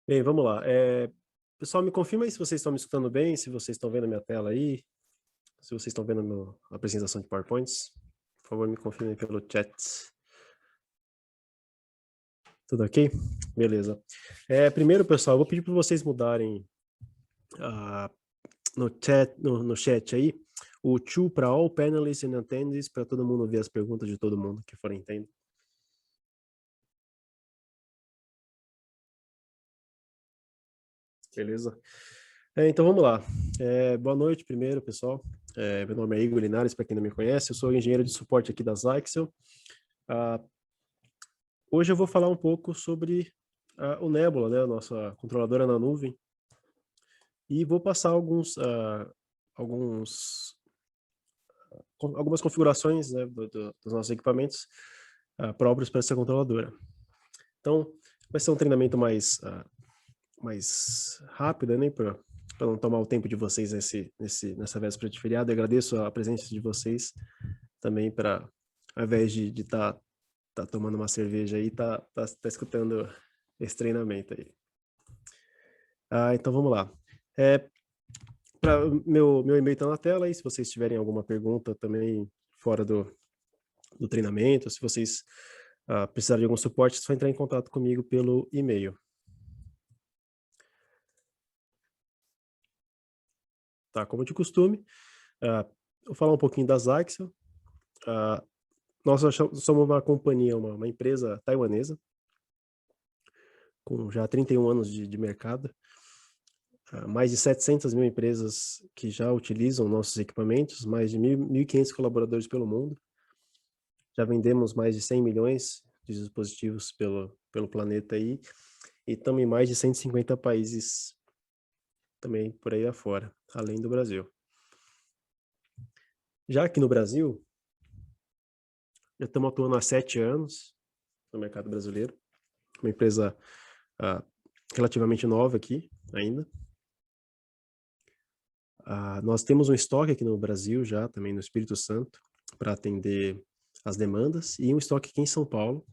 Bem, vamos lá. Pessoal, me confirma aí se vocês estão me escutando bem, se vocês estão vendo a minha tela aí, se vocês estão vendo a apresentação de PowerPoints. Por favor, me confirmem pelo chat. Tudo ok? Beleza. Primeiro, pessoal, eu vou pedir para vocês mudarem ah, no chat aí o to para all panelists and attendees, para todo mundo ver as perguntas de todo mundo que forem tendo. Beleza? Então vamos lá. Boa noite primeiro, pessoal. Meu nome é Igor Linares, para quem não me conhece, eu sou engenheiro de suporte aqui da Zyxel. Hoje eu vou falar um pouco sobre o Nebula, né, a nossa controladora na nuvem, e vou passar algumas configurações, né, dos nossos equipamentos próprios para essa controladora. Então, vai ser um treinamento mais rápido, né, para não tomar o tempo de vocês nessa véspera de feriado. Eu agradeço a presença de vocês também ao invés de estar tomando uma cerveja aí, tá escutando esse treinamento aí. Então vamos lá. Meu e-mail está na tela aí, se vocês tiverem alguma pergunta também fora do treinamento, se vocês precisarem de algum suporte, é só entrar em contato comigo pelo e-mail. Tá, como de costume, vou falar um pouquinho da Zyxel. Nós somos uma companhia, uma empresa taiwanesa, com já 31 anos de mercado. Mais de 700 mil empresas que já utilizam nossos equipamentos, mais de 1.500 colaboradores pelo mundo. Já vendemos mais de 100 milhões de dispositivos pelo planeta aí, e estamos em mais de 150 países também por aí afora, além do Brasil. Já aqui no Brasil, já estamos atuando há 7 anos no mercado brasileiro, uma empresa relativamente nova aqui ainda. Nós temos um estoque aqui no Brasil já, também no Espírito Santo, para atender as demandas, e um estoque aqui em São Paulo,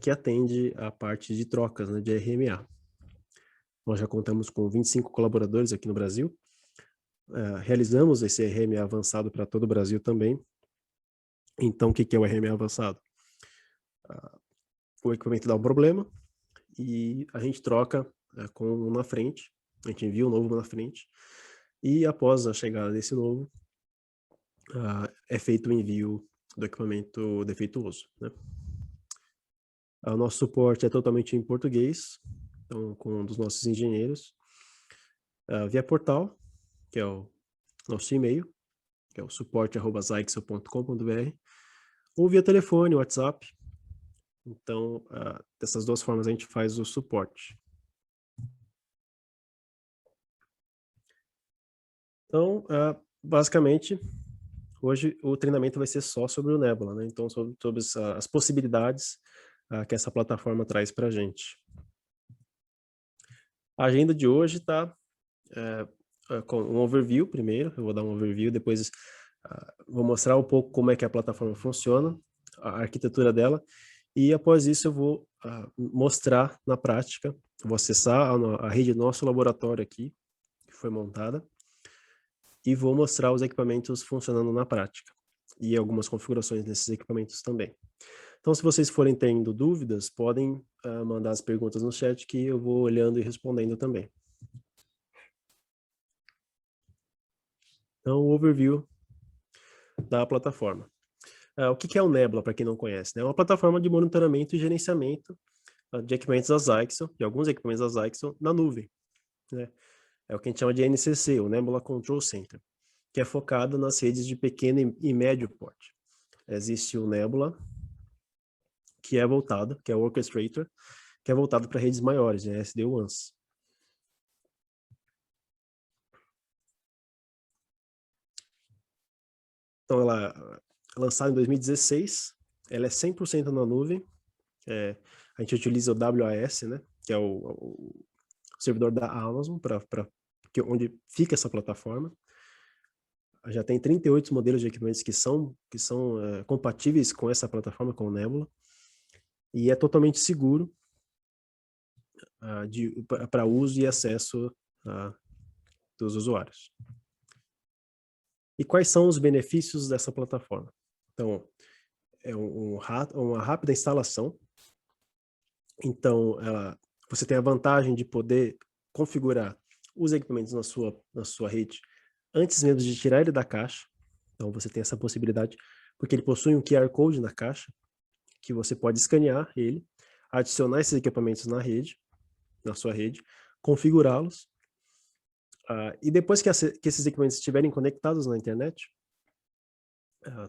que atende a parte de trocas, né, de RMA. Nós já contamos com 25 colaboradores aqui no Brasil, realizamos esse RMA avançado para todo o Brasil também. Então, o que é o RMA avançado? O equipamento dá um problema e a gente troca com um na frente, a gente envia um novo na frente, e após a chegada desse novo, é feito o envio do equipamento defeituoso, né? O nosso suporte é totalmente em português, então com um dos nossos engenheiros, via portal, que é o nosso e-mail, que é o suporte@zyxel.com.br, ou via telefone, WhatsApp. Então, dessas duas formas a gente faz o suporte. Então, basicamente, hoje o treinamento vai ser só sobre o Nebula, né? Então, sobre as possibilidades que essa plataforma traz para a gente. A agenda de hoje está com um overview primeiro, eu vou dar um overview, depois vou mostrar um pouco como é que a plataforma funciona, a arquitetura dela, e após isso eu vou mostrar na prática, vou acessar a rede do nosso laboratório aqui, que foi montada, e vou mostrar os equipamentos funcionando na prática, e algumas configurações desses equipamentos também. Então, se vocês forem tendo dúvidas, podem mandar as perguntas no chat que eu vou olhando e respondendo também. Então, o overview da plataforma. O que é o Nebula, para quem não conhece? É uma plataforma de monitoramento e gerenciamento de equipamentos da Zyxel, de alguns equipamentos da Zyxel, na nuvem, né? É o que a gente chama de NCC, o Nebula Control Center, que é focado nas redes de pequeno e médio porte. Existe o Nebula, que é o Orchestrator, que é voltado para redes maiores, né, SD-WANs. Então, ela lançada em 2016, ela é 100% na nuvem. A gente utiliza o WAS, né, que é o servidor da Amazon, onde fica essa plataforma. Já tem 38 modelos de equipamentos que são compatíveis com essa plataforma, com o Nebula, e é totalmente seguro. para uso e acesso dos usuários. E quais são os benefícios dessa plataforma? Então, é uma rápida instalação. Então, você tem a vantagem de poder configurar os equipamentos na sua rede antes mesmo de tirar ele da caixa. Então, você tem essa possibilidade, porque ele possui um QR Code na caixa, que você pode escanear ele, adicionar esses equipamentos na sua rede, configurá-los, e depois que esses equipamentos estiverem conectados na internet,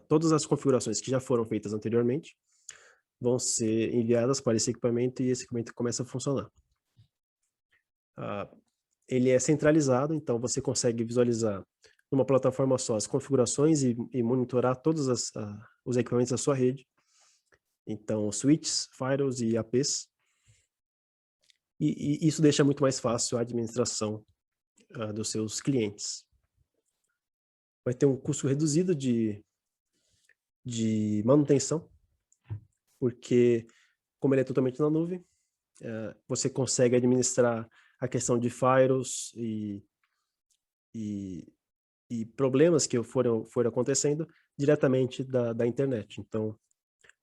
todas as configurações que já foram feitas anteriormente vão ser enviadas para esse equipamento e esse equipamento começa a funcionar. Ele é centralizado, então você consegue visualizar numa plataforma só as configurações e monitorar todos os equipamentos da sua rede. Então, switches, firewalls e APs. E isso deixa muito mais fácil a administração dos seus clientes. Vai ter um custo reduzido de manutenção, porque como ele é totalmente na nuvem, você consegue administrar a questão de firewalls e problemas que foram acontecendo diretamente da internet. Então,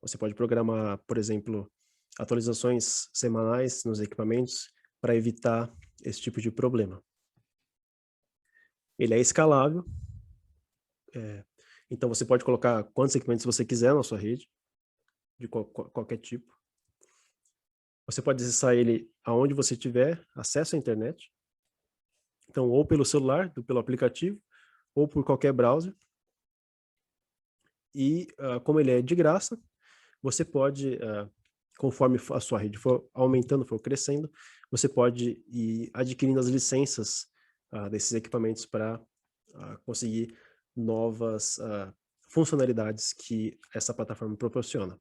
você pode programar, por exemplo, atualizações semanais nos equipamentos para evitar esse tipo de problema. Ele é escalável, então você pode colocar quantos equipamentos você quiser na sua rede, de qualquer tipo. Você pode acessar ele aonde você tiver acesso à internet. Então, ou pelo celular, pelo aplicativo, ou por qualquer browser. E como ele é de graça, você pode, conforme a sua rede for aumentando, for crescendo, você pode ir adquirindo as licenças desses equipamentos para conseguir novas funcionalidades que essa plataforma proporciona.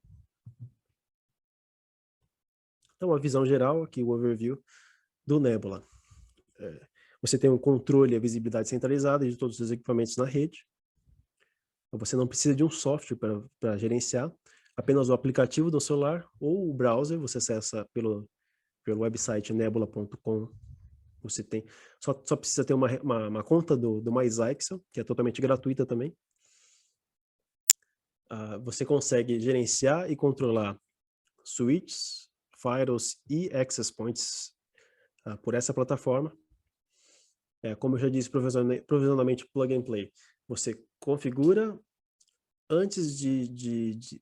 Então, a visão geral, aqui o overview do Nebula. Você tem um controle e a visibilidade centralizada de todos os equipamentos na rede. Você não precisa de um software para gerenciar, apenas o aplicativo do celular ou o browser, você acessa pelo website nebula.com. Você tem, só precisa ter uma conta do MyZixel, que é totalmente gratuita também. Você consegue gerenciar e controlar switches, firewalls e access points por essa plataforma. Como eu já disse, provisionalmente plug and play. Você configura antes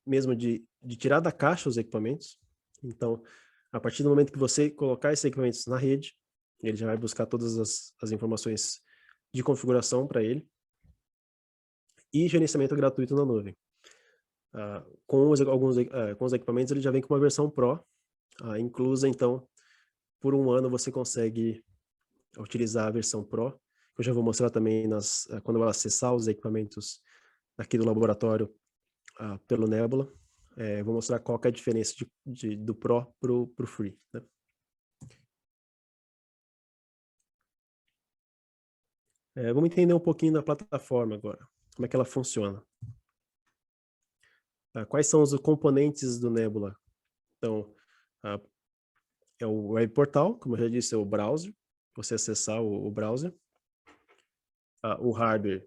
mesmo de tirar da caixa os equipamentos. Então, a partir do momento que você colocar esses equipamentos na rede, ele já vai buscar todas as informações de configuração para ele. E gerenciamento gratuito na nuvem. Com os equipamentos, ele já vem com uma versão Pro, inclusa. Então, por um ano você consegue utilizar a versão Pro. Eu já vou mostrar também quando eu acessar os equipamentos aqui do laboratório pelo Nebula. Vou mostrar qual que é a diferença do Pro para o Free, né? Vamos entender um pouquinho da plataforma agora, como é que ela funciona. Quais são os componentes do Nebula? Então, é o web portal, como eu já disse, é o browser, você acessar o browser. O hardware.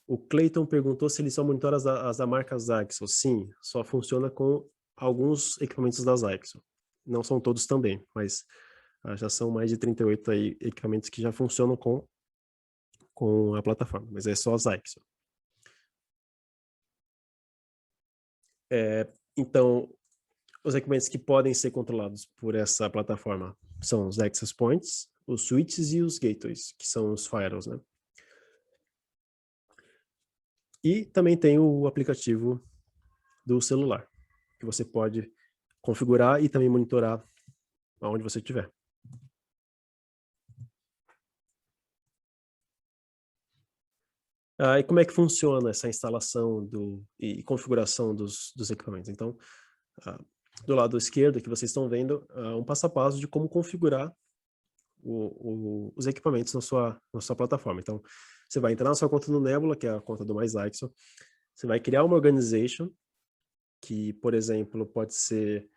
O Clayton perguntou se ele só monitora as da marca Zyxel. Sim, só funciona com alguns equipamentos da Zyxel. Não são todos também, mas já são mais de 38 aí equipamentos que já funcionam com a plataforma, mas é só a Zyxel. Então, os equipamentos que podem ser controlados por essa plataforma são os access points, os switches e os gateways, que são os firewalls, né? E também tem o aplicativo do celular, que você pode configurar e também monitorar aonde você estiver. E como é que funciona essa instalação e configuração dos equipamentos? Então, do lado esquerdo que vocês estão vendo, um passo a passo de como configurar os equipamentos na sua plataforma. Então, você vai entrar na sua conta no Nebula, que é a conta do MyZixel. Você vai criar uma organization, que, por exemplo, pode ser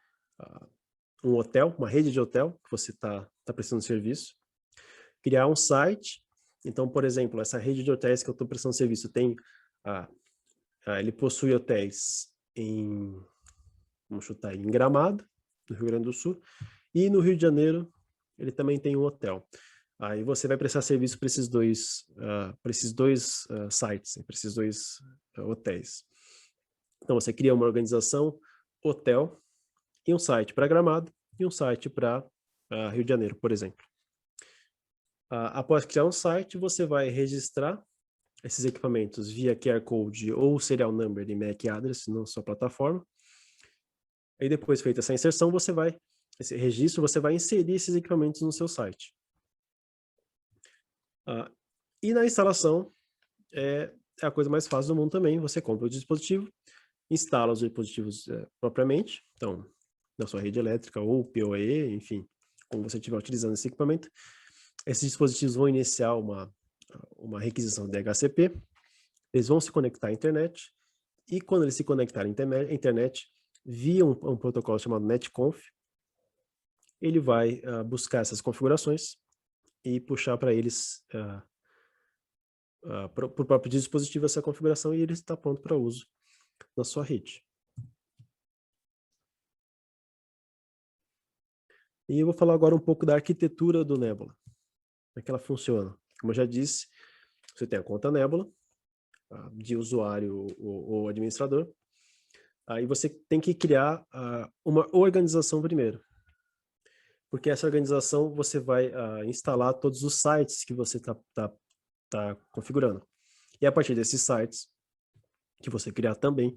um hotel, uma rede de hotel que você está prestando serviço, criar um site. Então, por exemplo, essa rede de hotéis que eu estou prestando serviço ele possui hotéis vamos chutar, em Gramado, no Rio Grande do Sul, e no Rio de Janeiro ele também tem um hotel. Aí você vai prestar serviço para esses dois sites, para esses dois hotéis. Então você cria uma organização, hotel, e um site para Gramado e um site para Rio de Janeiro, por exemplo. Após criar um site, você vai registrar esses equipamentos via QR Code ou serial number de MAC address na sua plataforma. E depois feita essa inserção, esse registro, você vai inserir esses equipamentos no seu site. E na instalação, é a coisa mais fácil do mundo também. Você compra o dispositivo, instala os dispositivos propriamente, então, na sua rede elétrica ou PoE, enfim, como você estiver utilizando esse equipamento. Esses dispositivos vão iniciar uma requisição de DHCP, eles vão se conectar à internet, e quando eles se conectarem à internet, via um protocolo chamado netconf, ele vai buscar essas configurações e puxar para eles, para o próprio dispositivo, essa configuração, e ele está pronto para uso na sua rede. E eu vou falar agora um pouco da arquitetura do Nebula. Como é que ela funciona? Como eu já disse, você tem a conta Nebula, de usuário ou administrador. Aí você tem que criar uma organização primeiro. Porque essa organização você vai instalar todos os sites que você tá configurando. E a partir desses sites que você criar também,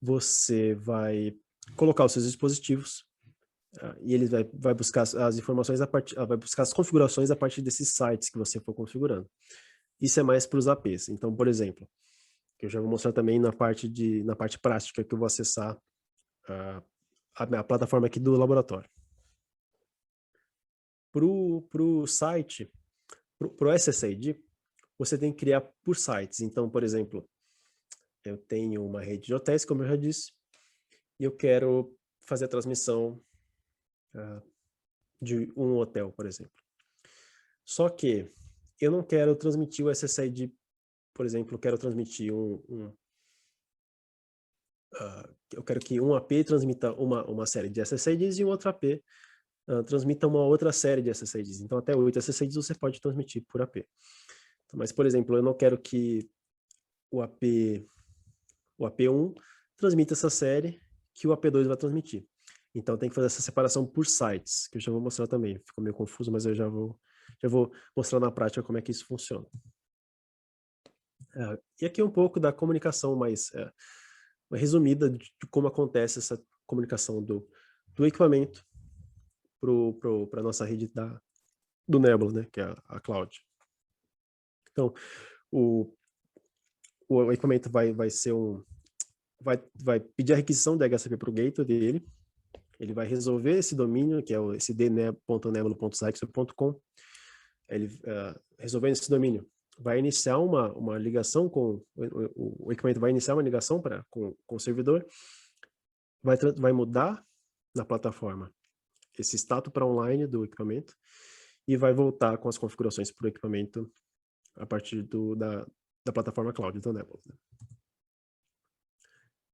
você vai colocar os seus dispositivos e ele vai buscar as informações vai buscar as configurações a partir desses sites que você for configurando. Isso é mais para os APs. Então, por exemplo, que eu já vou mostrar também na parte prática que eu vou acessar a plataforma aqui do laboratório. Pro site, pro SSID, você tem que criar por sites. Então, por exemplo, eu tenho uma rede de hotéis, como eu já disse, e eu quero fazer a transmissão de um hotel, por exemplo. Só que eu não quero transmitir o SSID, por exemplo, eu quero transmitir eu quero que um AP transmita uma série de SSIDs e um outro AP transmita uma outra série de SSIDs. Então, até 8 SSIDs você pode transmitir por AP. Então, mas, por exemplo, eu não quero que o AP1 transmita essa série que o AP2 vai transmitir. Então, tem que fazer essa separação por sites, que eu já vou mostrar também. Ficou meio confuso, mas eu já vou mostrar na prática como é que isso funciona. E aqui um pouco da comunicação mais resumida de como acontece essa comunicação do equipamento para a nossa rede do Nebula, né, que é a cloud. Então, o equipamento vai pedir a requisição da DHCP para o gateway dele, ele vai resolver esse domínio, que é esse d.nebula.sitesweb.com, ele resolvendo esse domínio, vai iniciar uma ligação o equipamento vai iniciar uma ligação com o servidor, vai mudar na plataforma esse status para online do equipamento e vai voltar com as configurações para o equipamento a partir da plataforma cloud do Nebula.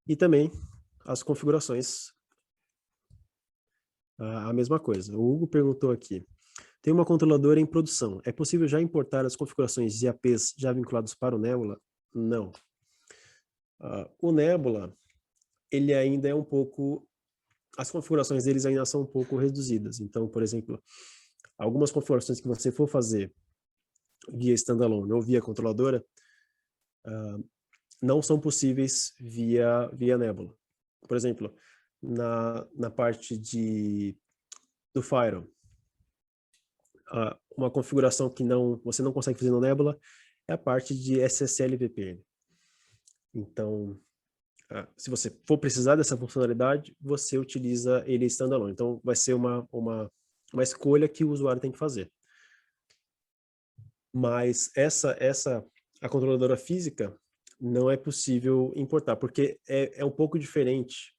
E também as configurações, a mesma coisa. O Hugo perguntou aqui, tem uma controladora em produção, é possível já importar as configurações de APs já vinculados para o Nebula? Não. O Nebula, ele ainda é as configurações deles ainda são um pouco reduzidas. Então, por exemplo, algumas configurações que você for fazer via standalone ou via controladora, não são possíveis via Nebula. Por exemplo, na parte do Firewall, uma configuração que você não consegue fazer no Nebula é a parte de SSL VPN. Então, se você for precisar dessa funcionalidade, você utiliza ele standalone. Então, vai ser uma escolha que o usuário tem que fazer. Mas a controladora física não é possível importar, porque é um pouco diferente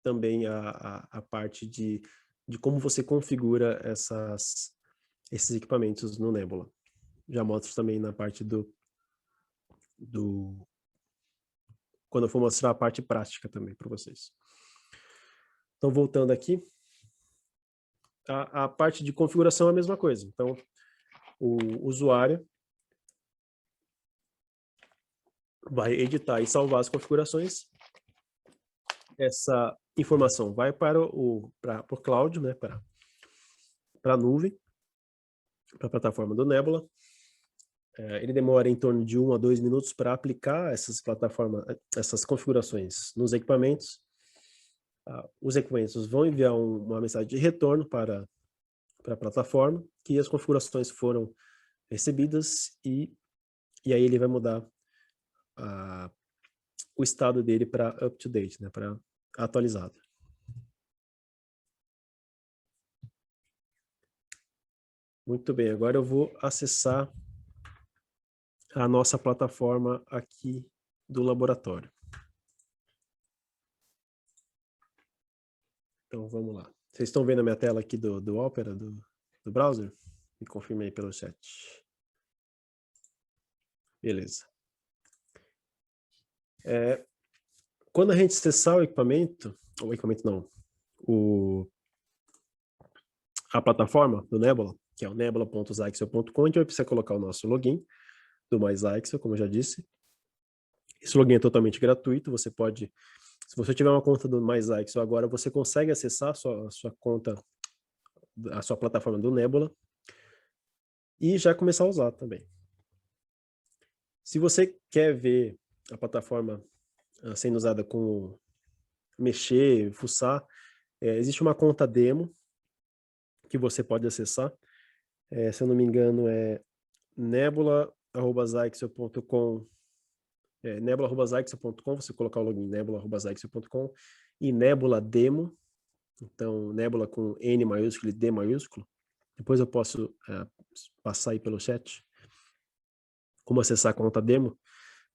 também a parte de como você configura esses equipamentos no Nebula. Já mostro também na parte quando eu for mostrar a parte prática também para vocês. Então, voltando aqui, a parte de configuração é a mesma coisa. Então, o usuário vai editar e salvar as configurações. Essa informação vai para o cloud, né, para a nuvem, para a plataforma do Nebula. Ele demora em torno de 1 a 2 minutos para aplicar essas configurações nos equipamentos. Os equipamentos vão enviar uma mensagem de retorno para a plataforma, que as configurações foram recebidas, e aí ele vai mudar o estado dele para up to date, né, para atualizado. Muito bem, agora eu vou acessar a nossa plataforma aqui do laboratório. Então vamos lá. Vocês estão vendo a minha tela aqui do Opera, do browser? Me confirme aí pelo chat. Beleza. Quando a gente acessar o equipamento não, a plataforma do Nebula, que é o nebula.zyxel.com, a gente vai precisar colocar o nosso login do MyZyxel, como eu já disse. Esse login é totalmente gratuito, você pode, se você tiver uma conta do MyZyxel agora, você consegue acessar a sua conta, a sua plataforma do Nebula, e já começar a usar também. Se você quer ver a plataforma sendo usada com mexer, fuçar, existe uma conta demo que você pode acessar. Se eu não me engano, é nebula@zyxel.com, nebula@zyxel.com, você colocar o login nebula@zyxel.com e Nebula Demo, então Nebula com N maiúsculo e D maiúsculo. Depois eu posso passar aí pelo chat como acessar a conta demo,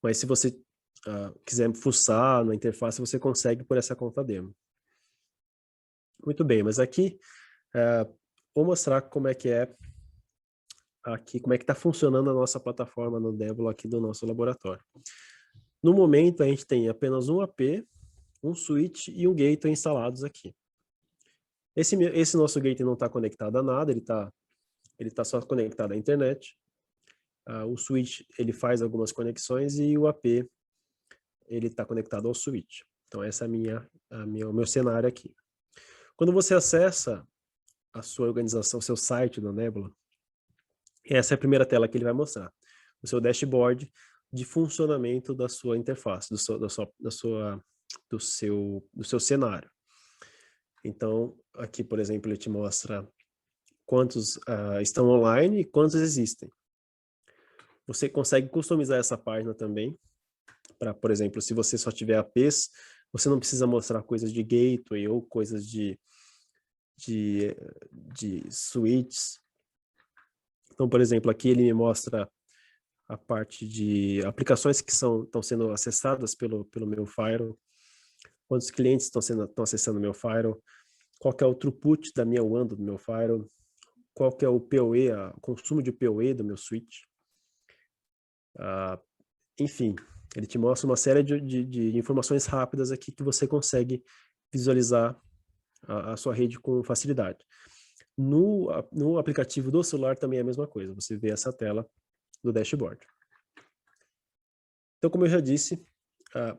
mas se você quiser fuçar na interface, você consegue por essa conta demo. Muito bem, mas aqui vou mostrar como é que está funcionando a nossa plataforma no Nebula aqui do nosso laboratório. No momento, a gente tem apenas um AP, um switch e um gateway instalados aqui. Esse nosso gateway não está conectado a nada, ele tá só conectado à internet. O switch, ele faz algumas conexões e o AP, ele está conectado ao switch. Então, essa é o meu cenário aqui. Quando você acessa a sua organização, o seu site da Nebula, essa é a primeira tela que ele vai mostrar. O seu dashboard de funcionamento da sua interface, do seu cenário. Então, aqui, por exemplo, ele te mostra quantos estão online e quantos existem. Você consegue customizar essa página também, para, por exemplo, se você só tiver APs, você não precisa mostrar coisas de gateway ou coisas de switches. Então, por exemplo, aqui ele me mostra a parte de aplicações que estão sendo acessadas pelo meu firewall, quantos clientes estão acessando o meu firewall, qual que é o throughput da minha WAN do meu firewall, qual que é o PoE, o consumo de PoE do meu switch. Enfim, ele te mostra uma série de informações rápidas aqui que você consegue visualizar a sua rede com facilidade. No aplicativo do celular também é a mesma coisa, você vê essa tela do dashboard. Então, como eu já disse,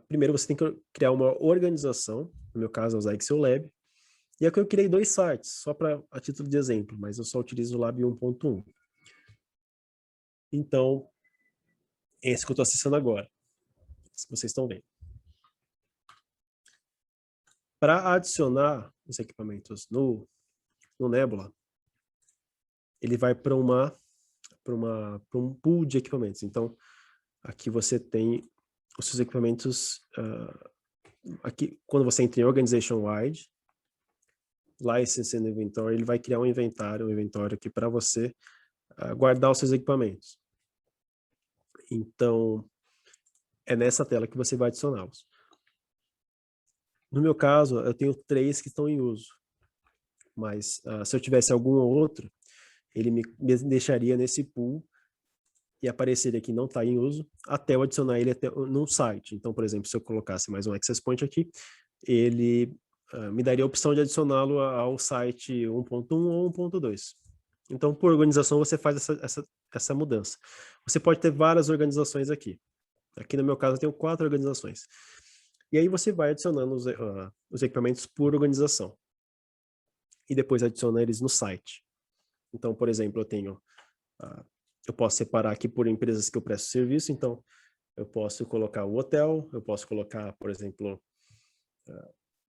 primeiro você tem que criar uma organização, no meu caso é o Zyxel Lab, e aqui eu criei 2 sites, só a título de exemplo, mas eu só utilizo o Lab 1.1. Então, esse que eu estou acessando agora, esse que vocês estão vendo. Para adicionar os equipamentos no Nebula, ele vai para um pool de equipamentos. Então, aqui você tem os seus equipamentos, aqui, quando você entra em Organization Wide, License and Inventory, ele vai criar um inventário aqui para você guardar os seus equipamentos. Então, é nessa tela que você vai adicioná-los. No meu caso, eu tenho 3 que estão em uso. mas se eu tivesse algum outro, ele me deixaria nesse pool e apareceria que não está em uso, até eu adicionar ele num site. Então, por exemplo, se eu colocasse mais um access point aqui, ele me daria a opção de adicioná-lo ao site 1.1 ou 1.2. Então, por organização, você faz essa mudança. Você pode ter várias organizações aqui. Aqui no meu caso, eu tenho 4 organizações. E aí você vai adicionando os equipamentos por organização. E depois adiciona eles no site. Então, por exemplo, eu posso separar aqui por empresas que eu presto serviço. Então, eu posso colocar o hotel, eu posso colocar, por exemplo,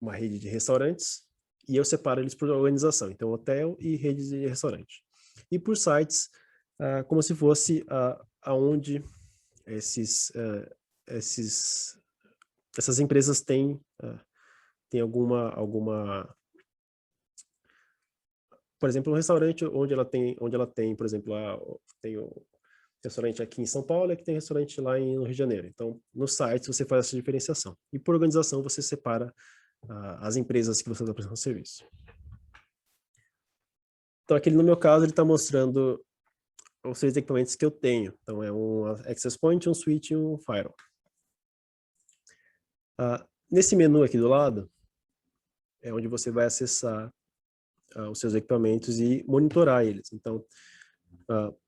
uma rede de restaurantes, e eu separo eles por organização. Então, hotel e redes de restaurante. E por sites, como se fosse aonde essas empresas têm alguma, por exemplo, um restaurante onde ela tem, por exemplo, tem o restaurante aqui em São Paulo e que tem restaurante lá no Rio de Janeiro. Então, no site você faz essa diferenciação. E por organização você separa as empresas que você está prestando serviço. Então, aqui no meu caso, ele está mostrando os 6 equipamentos que eu tenho. Então, é um access point, um switch e um firewall. Nesse menu aqui do lado, é onde você vai acessar os seus equipamentos e monitorar eles. Então,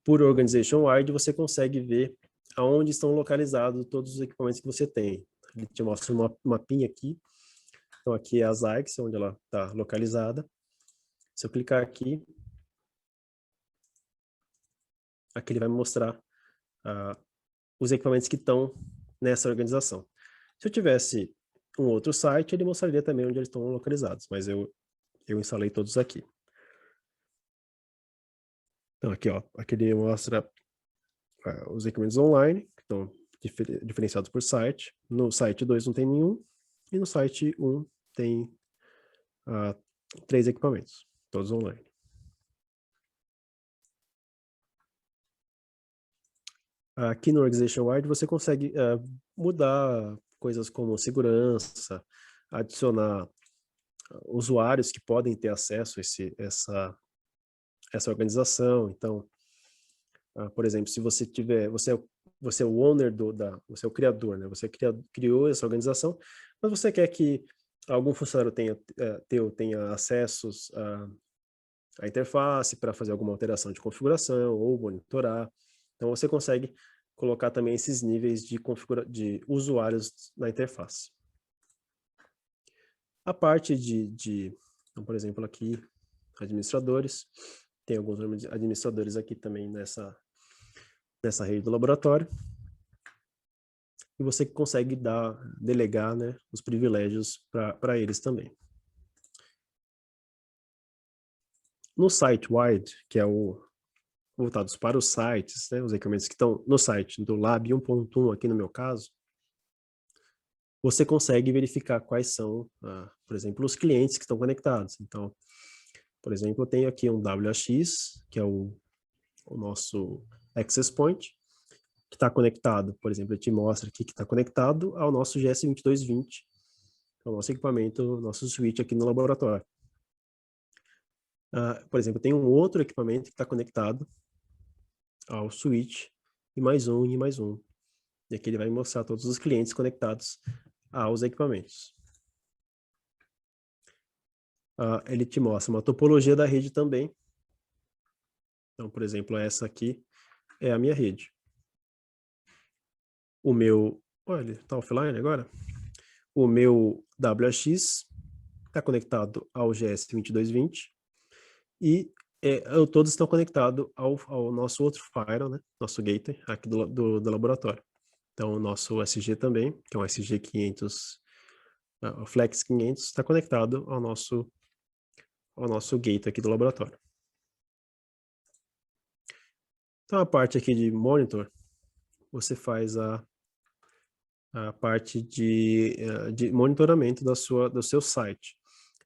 por organization wide, você consegue ver aonde estão localizados todos os equipamentos que você tem. Ele te mostra um mapinha aqui. Então, aqui é a Zyx, onde ela está localizada. Se eu clicar aqui, aqui ele vai me mostrar os equipamentos que estão nessa organização. Se eu tivesse um outro site, ele mostraria também onde eles estão localizados, mas eu instalei todos aqui. Então, aqui, ó, aqui ele mostra os equipamentos online, que estão diferenciados por site. No site 2 não tem nenhum, e no site 1 tem 3 equipamentos, todos online. Aqui no Organization Wide você consegue mudar coisas como segurança, adicionar usuários que podem ter acesso a essa organização. Então, por exemplo, se você tiver, você é o owner você é o criador, né? Você criou essa organização, mas você quer que algum funcionário tenha acessos à interface para fazer alguma alteração de configuração ou monitorar. Então, você consegue colocar também esses níveis de usuários na interface. A parte então, por exemplo, aqui, administradores. Tem alguns administradores aqui também nessa rede do laboratório. E você consegue delegar, né, os privilégios para eles também. No site wide, que é voltados para os sites, né, os equipamentos que estão no site do Lab 1.1, aqui no meu caso, você consegue verificar quais são, por exemplo, os clientes que estão conectados. Então, por exemplo, eu tenho aqui um WAX, que é o nosso access point, que está conectado, por exemplo, ele te mostra aqui que está conectado ao nosso GS2220, ao nosso equipamento, nosso switch aqui no laboratório. Por exemplo, tem um outro equipamento que está conectado ao switch, e mais um, e mais um. E aqui ele vai mostrar todos os clientes conectados aos equipamentos. Ele te mostra uma topologia da rede também. Então, por exemplo, essa aqui é a minha rede. O meu... Olha, ele está offline agora? O meu WAX está conectado ao GS2220 e todos estão conectados ao nosso outro firewall, né? Nosso gateway aqui do laboratório. Então, o nosso SG também, que é um SG 500, o Flex 500, está conectado ao nosso gateway aqui do laboratório. Então, a parte aqui de monitor, você faz a parte de monitoramento do seu site.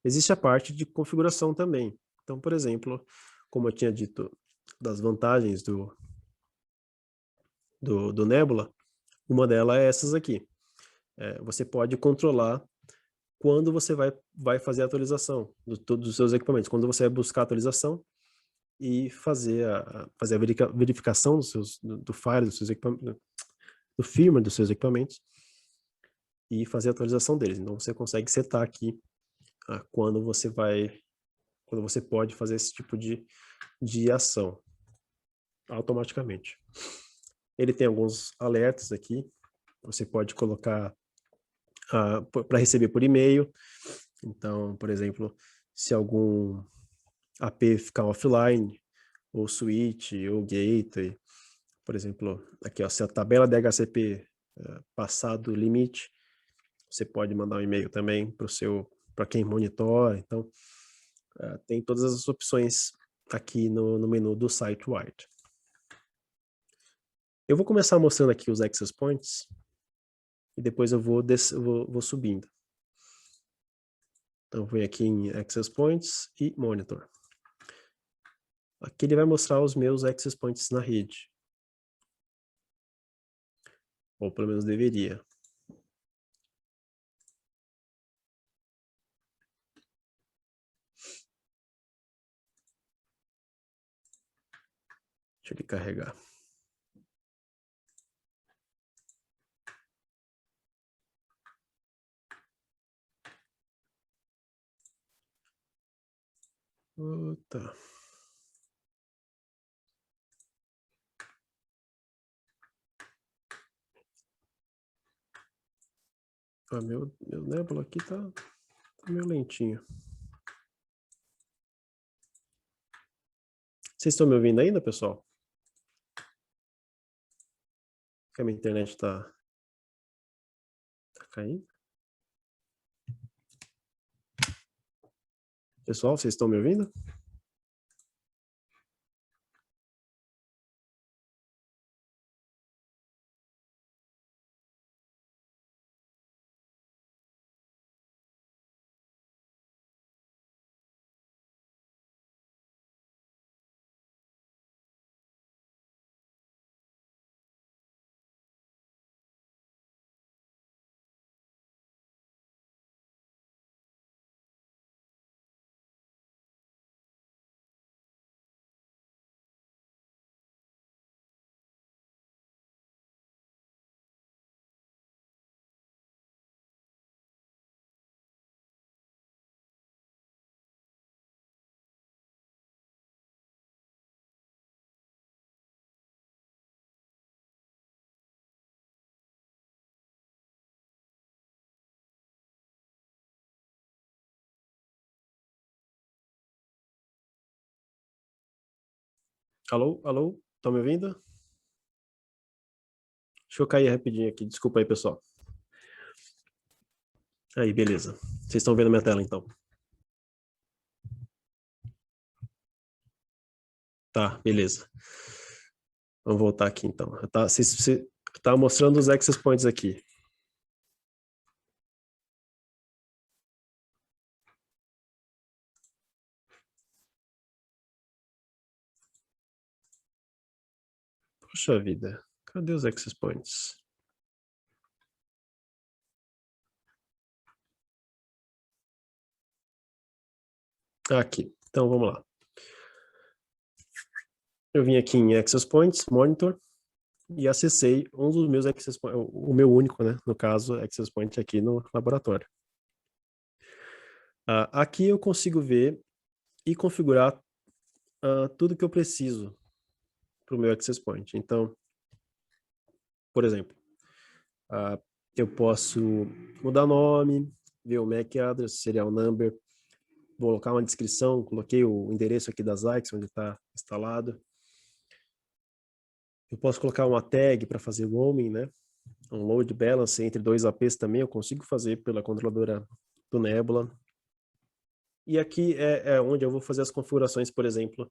Existe a parte de configuração também. Então, por exemplo, como eu tinha dito das vantagens do Nebula, uma delas é essas aqui. Você pode controlar quando você vai fazer a atualização todos os seus equipamentos, quando você vai buscar a atualização e fazer a verificação do firmware dos seus equipamentos, do firmware dos seus equipamentos e fazer a atualização deles. Então você consegue setar aqui quando você pode fazer esse tipo de ação automaticamente. Ele tem alguns alertas aqui, você pode colocar para receber por e-mail. Então, por exemplo, se algum AP ficar offline, ou switch, ou gateway, por exemplo, aqui ó, se a tabela DHCP passar do limite, você pode mandar um e-mail também para quem monitora. Então, tem todas as opções aqui no menu do SiteWide. Eu vou começar mostrando aqui os access points e depois eu vou subindo. Então, vou aqui em access points e monitor. Aqui ele vai mostrar os meus access points na rede. Ou pelo menos deveria. Deixa ele carregar. Tá. Meu Nebula aqui tá meio lentinho. Vocês estão me ouvindo ainda, pessoal? Que a minha internet tá caindo. Pessoal, vocês estão me ouvindo? Alô, alô? Estão me ouvindo? Deixa eu cair rapidinho aqui. Desculpa aí, pessoal. Aí, beleza. Vocês estão vendo minha tela, então? Tá, beleza. Vamos voltar aqui, então. Você tá mostrando os access points aqui. Poxa vida. Cadê os access points? Aqui. Então, vamos lá. Eu vim aqui em access points, monitor, e acessei um dos meus access points, o meu único, né? No caso, access point aqui no laboratório. Aqui eu consigo ver e configurar tudo que eu preciso para o meu access point. Então, por exemplo, eu posso mudar nome, ver o MAC address, serial number, vou colocar uma descrição, coloquei o endereço aqui das Zyxx, onde está instalado. Eu posso colocar uma tag para fazer roaming, né? Um load balance entre dois APs também, eu consigo fazer pela controladora do Nebula. E aqui é onde eu vou fazer as configurações, por exemplo,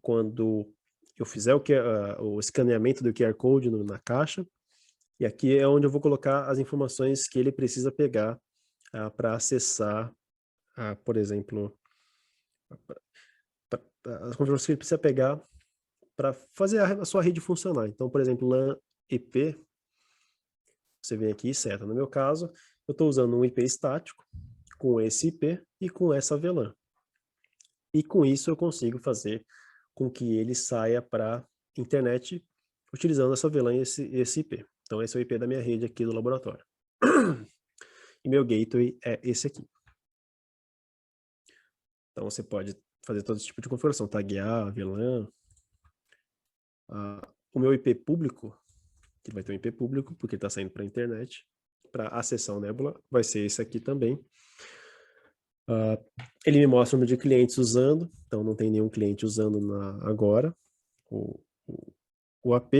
quando eu fizer o escaneamento do QR Code na caixa. E aqui é onde eu vou colocar as informações que ele precisa pegar para acessar, por exemplo, as configurações que ele precisa pegar para fazer a sua rede funcionar. Então, por exemplo, LAN IP, você vem aqui e seta. No meu caso, eu estou usando um IP estático, com esse IP e com essa VLAN. E com isso eu consigo fazer com que ele saia para internet utilizando essa VLAN e esse IP. Então esse é o IP da minha rede aqui do laboratório. E meu gateway é esse aqui. Então você pode fazer todo esse tipo de configuração, taguear, VLAN. O meu IP público, que vai ter um IP público, porque está saindo para a internet, para acessar o Nebula, vai ser esse aqui também. Ele me mostra o número de clientes usando, então não tem nenhum cliente usando agora o AP.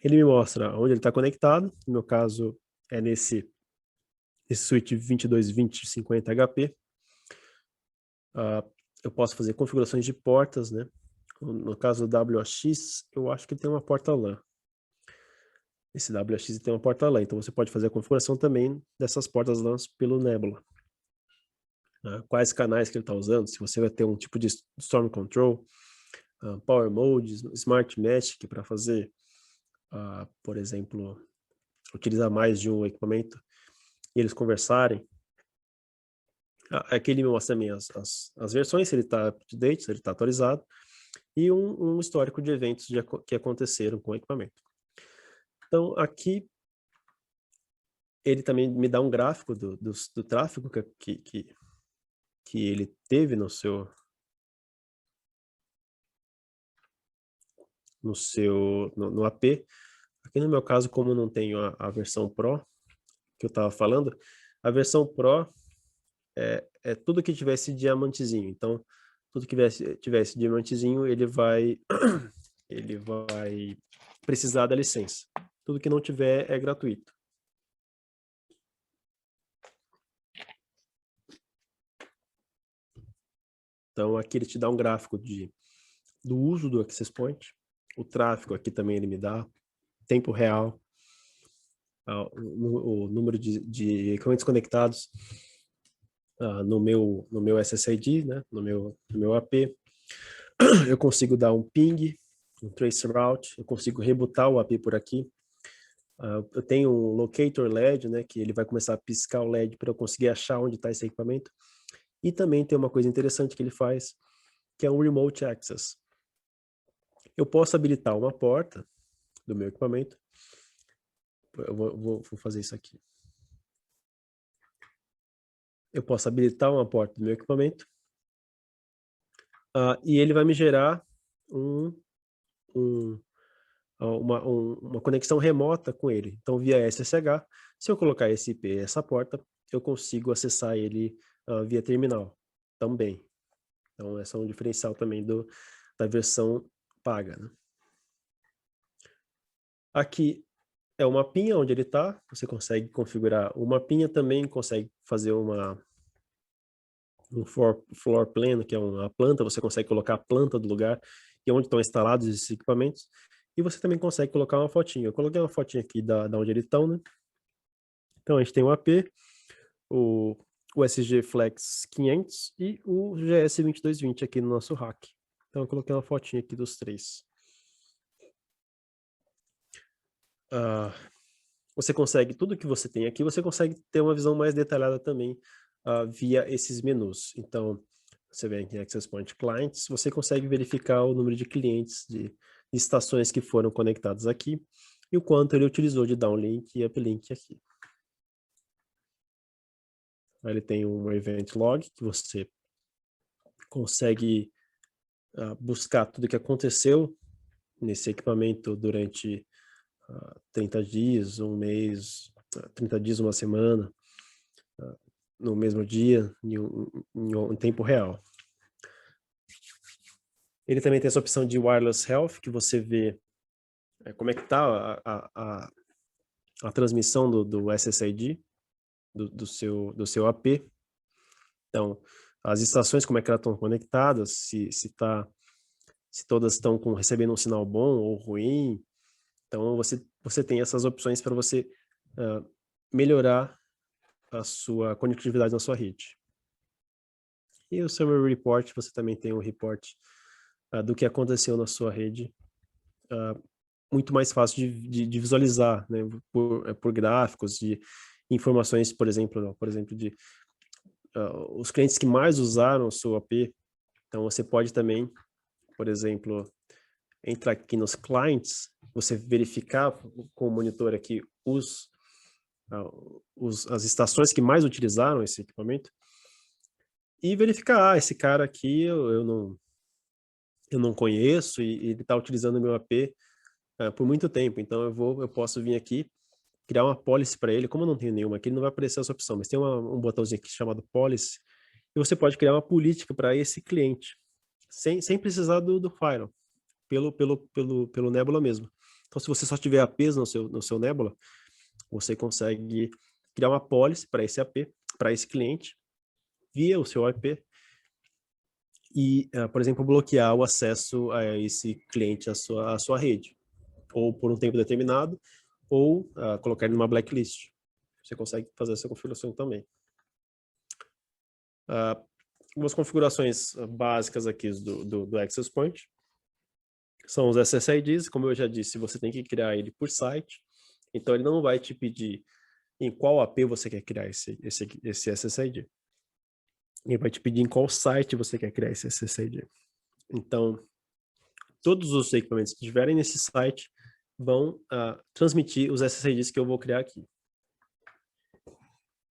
Ele me mostra onde ele está conectado, no meu caso é nesse switch 222050 HP. Eu posso fazer configurações de portas, né? No caso do WAX, eu acho que tem uma porta LAN. Esse WAX tem uma porta LAN, então você pode fazer a configuração também dessas portas LAN pelo Nebula. Quais canais que ele está usando, se você vai ter um tipo de Storm Control, Power Mode, Smart Mesh, que para fazer, por exemplo, utilizar mais de um equipamento e eles conversarem. Aqui ele me mostra também as versões, se ele está up-to-date, se ele está atualizado, e um histórico de eventos que aconteceram com o equipamento. Então, aqui, ele também me dá um gráfico do tráfego que ele teve no AP. Aqui no meu caso, como não tenho a versão Pro, que eu estava falando, a versão Pro é tudo que tivesse diamantezinho. Então, tudo que tivesse diamantezinho, ele vai precisar da licença. Tudo que não tiver é gratuito. Então, aqui ele te dá um gráfico do uso do Access Point. O tráfego aqui também ele me dá. Tempo real. O número de equipamentos conectados no meu SSID, né? no meu AP. Eu consigo dar um ping, um trace route. Eu consigo rebootar o AP por aqui. Eu tenho um locator LED, né? Que ele vai começar a piscar o LED para eu conseguir achar onde está esse equipamento. E também tem uma coisa interessante que ele faz, que é um Remote Access. Eu posso habilitar uma porta do meu equipamento. Eu vou fazer isso aqui. Eu posso habilitar uma porta do meu equipamento. E ele vai me gerar uma conexão remota com ele. Então, via SSH, se eu colocar esse IP, essa porta, eu consigo acessar ele via terminal também. Então, esse é um diferencial também da versão paga, né? Aqui é o mapinha onde ele está. Você consegue configurar o mapinha também, consegue fazer um floor plan, que é uma planta. Você consegue colocar a planta do lugar e onde estão instalados esses equipamentos. E você também consegue colocar uma fotinha. Eu coloquei uma fotinha aqui da onde eles estão, né? Então, a gente tem o AP, o SG Flex 500 e o GS 2220 aqui no nosso rack. Então, eu coloquei uma fotinha aqui dos três. Você consegue, tudo que você tem aqui, você consegue ter uma visão mais detalhada também via esses menus. Então, você vem aqui em Access Point Clients, você consegue verificar o número de clientes, de estações que foram conectadas aqui, e o quanto ele utilizou de downlink e uplink aqui. Aí ele tem um event log, que você consegue buscar tudo que aconteceu nesse equipamento durante 30 dias, um mês, 30 dias, uma semana, no mesmo dia, em tempo real. Ele também tem essa opção de Wireless Health, que você vê como é que está a transmissão do SSID, do seu AP. Então, as estações, como é que elas estão conectadas, se todas estão recebendo um sinal bom ou ruim. Então, você tem essas opções para você melhorar a sua conectividade na sua rede. E o Summary Report, você também tem um report do que aconteceu na sua rede, muito mais fácil de visualizar, né, por gráficos, de informações, por exemplo, de os clientes que mais usaram o seu AP. Então, você pode também, por exemplo, entrar aqui nos clients, você verificar com o monitor aqui as estações que mais utilizaram esse equipamento e verificar, esse cara aqui eu não conheço e ele está utilizando o meu AP por muito tempo, então eu posso vir aqui, criar uma policy para ele. Como eu não tenho nenhuma aqui, não vai aparecer essa opção, mas tem um botãozinho aqui chamado policy, e você pode criar uma política para esse cliente, sem precisar do Firewall, pelo Nebula mesmo. Então, se você só tiver APs no seu Nebula, você consegue criar uma policy para esse AP, para esse cliente, via o seu IP, e, por exemplo, bloquear o acesso a esse cliente à sua rede, ou por um tempo determinado, ou colocar ele numa blacklist. Você consegue fazer essa configuração também. Algumas configurações básicas aqui do Access Point são os SSIDs. Como eu já disse, você tem que criar ele por site, então ele não vai te pedir em qual AP você quer criar esse SSID. Ele vai te pedir em qual site você quer criar esse SSID. Então, todos os equipamentos que estiverem nesse site vão transmitir os SSIDs que eu vou criar aqui.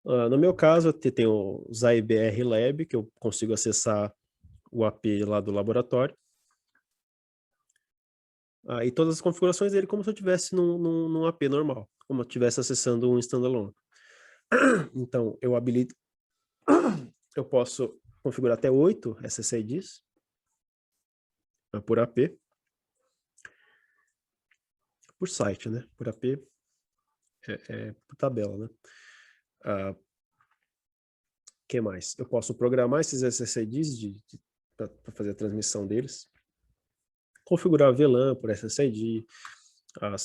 No meu caso, eu tenho o ZAIBR Lab, que eu consigo acessar o AP lá do laboratório. E todas as configurações dele como se eu estivesse num AP normal, como eu estivesse acessando um standalone. Então, eu posso configurar até 8 SSIDs por AP. Por site, né? Por AP por tabela, né? Que mais? Eu posso programar esses SSIDs para fazer a transmissão deles. Configurar VLAN por SSID,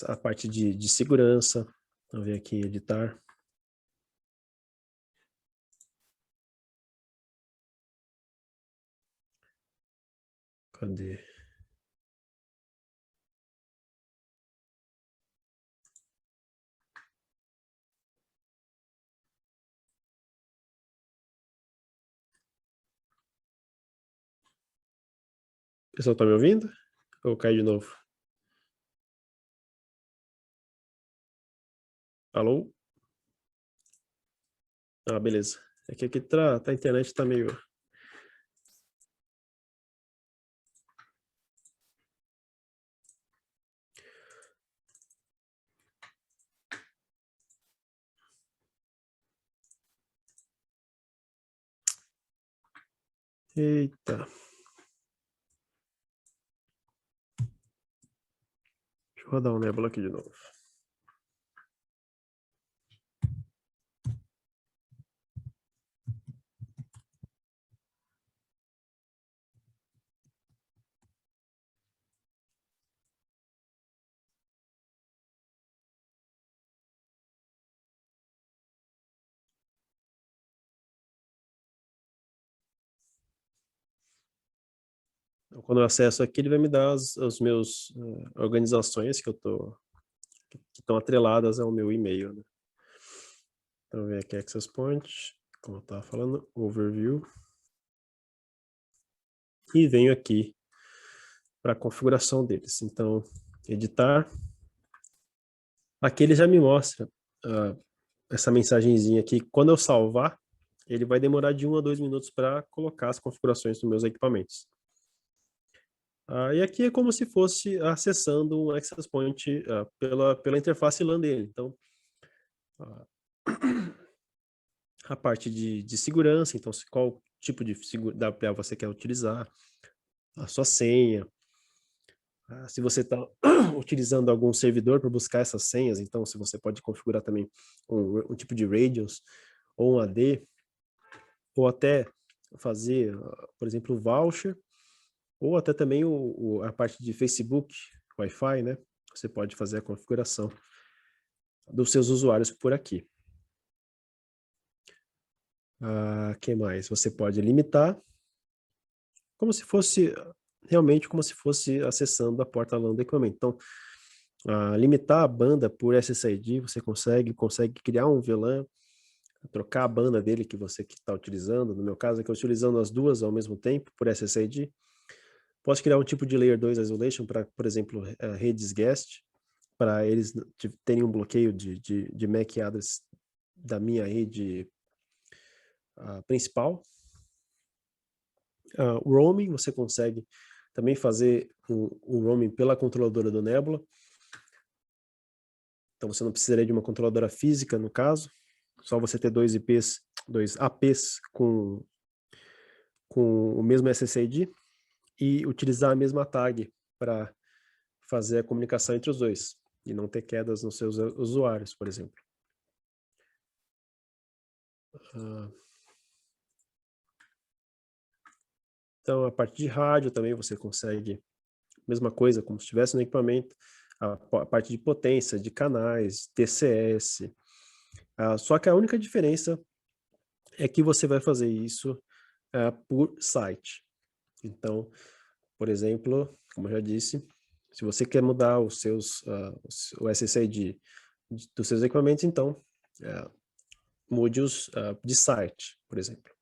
a parte de segurança. Vamos ver aqui em editar. Cadê? O pessoal tá me ouvindo? Ou cai de novo? Alô? Beleza. É que aqui a internet tá meio... Eita. Deixa eu rodar o Nebula aqui de novo. Então, quando eu acesso aqui, ele vai me dar as meus organizações que estão atreladas ao meu e-mail, né? Então, vem aqui Access Point, como eu estava falando, Overview. E venho aqui para a configuração deles. Então, editar. Aqui ele já me mostra essa mensagenzinha aqui. Quando eu salvar, ele vai demorar de 1 a 2 minutos para colocar as configurações dos meus equipamentos. E aqui é como se fosse acessando um Access Point pela interface LAN dele. Então, a parte de segurança, então qual tipo de WPA você quer utilizar, a sua senha, se você está utilizando algum servidor para buscar essas senhas, então se você pode configurar também um tipo de radius ou um AD, ou até fazer, por exemplo, o voucher, ou até também a parte de Facebook, Wi-Fi, né? Você pode fazer a configuração dos seus usuários por aqui. Que mais? Você pode limitar, como se fosse, realmente como se fosse acessando a porta LAN do equipamento. Então, limitar a banda por SSID, você consegue criar um VLAN trocar a banda dele que você está utilizando. No meu caso, é que eu estou utilizando as duas ao mesmo tempo, por SSID. Posso criar um tipo de Layer 2 Isolation para, por exemplo, redes guest, para eles terem um bloqueio de MAC address da minha rede principal. O roaming, você consegue também fazer o roaming pela controladora do Nebula. Então você não precisaria de uma controladora física, no caso. Só você ter dois APs com o mesmo SSID e utilizar a mesma tag para fazer a comunicação entre os dois e não ter quedas nos seus usuários, por exemplo. Então, a parte de rádio também você consegue, mesma coisa, como se estivesse no equipamento, a parte de potência, de canais, TCS. Só que a única diferença é que você vai fazer isso por site. Então, por exemplo, como eu já disse, se você quer mudar o SSID dos seus equipamentos, então mude-os de site, por exemplo.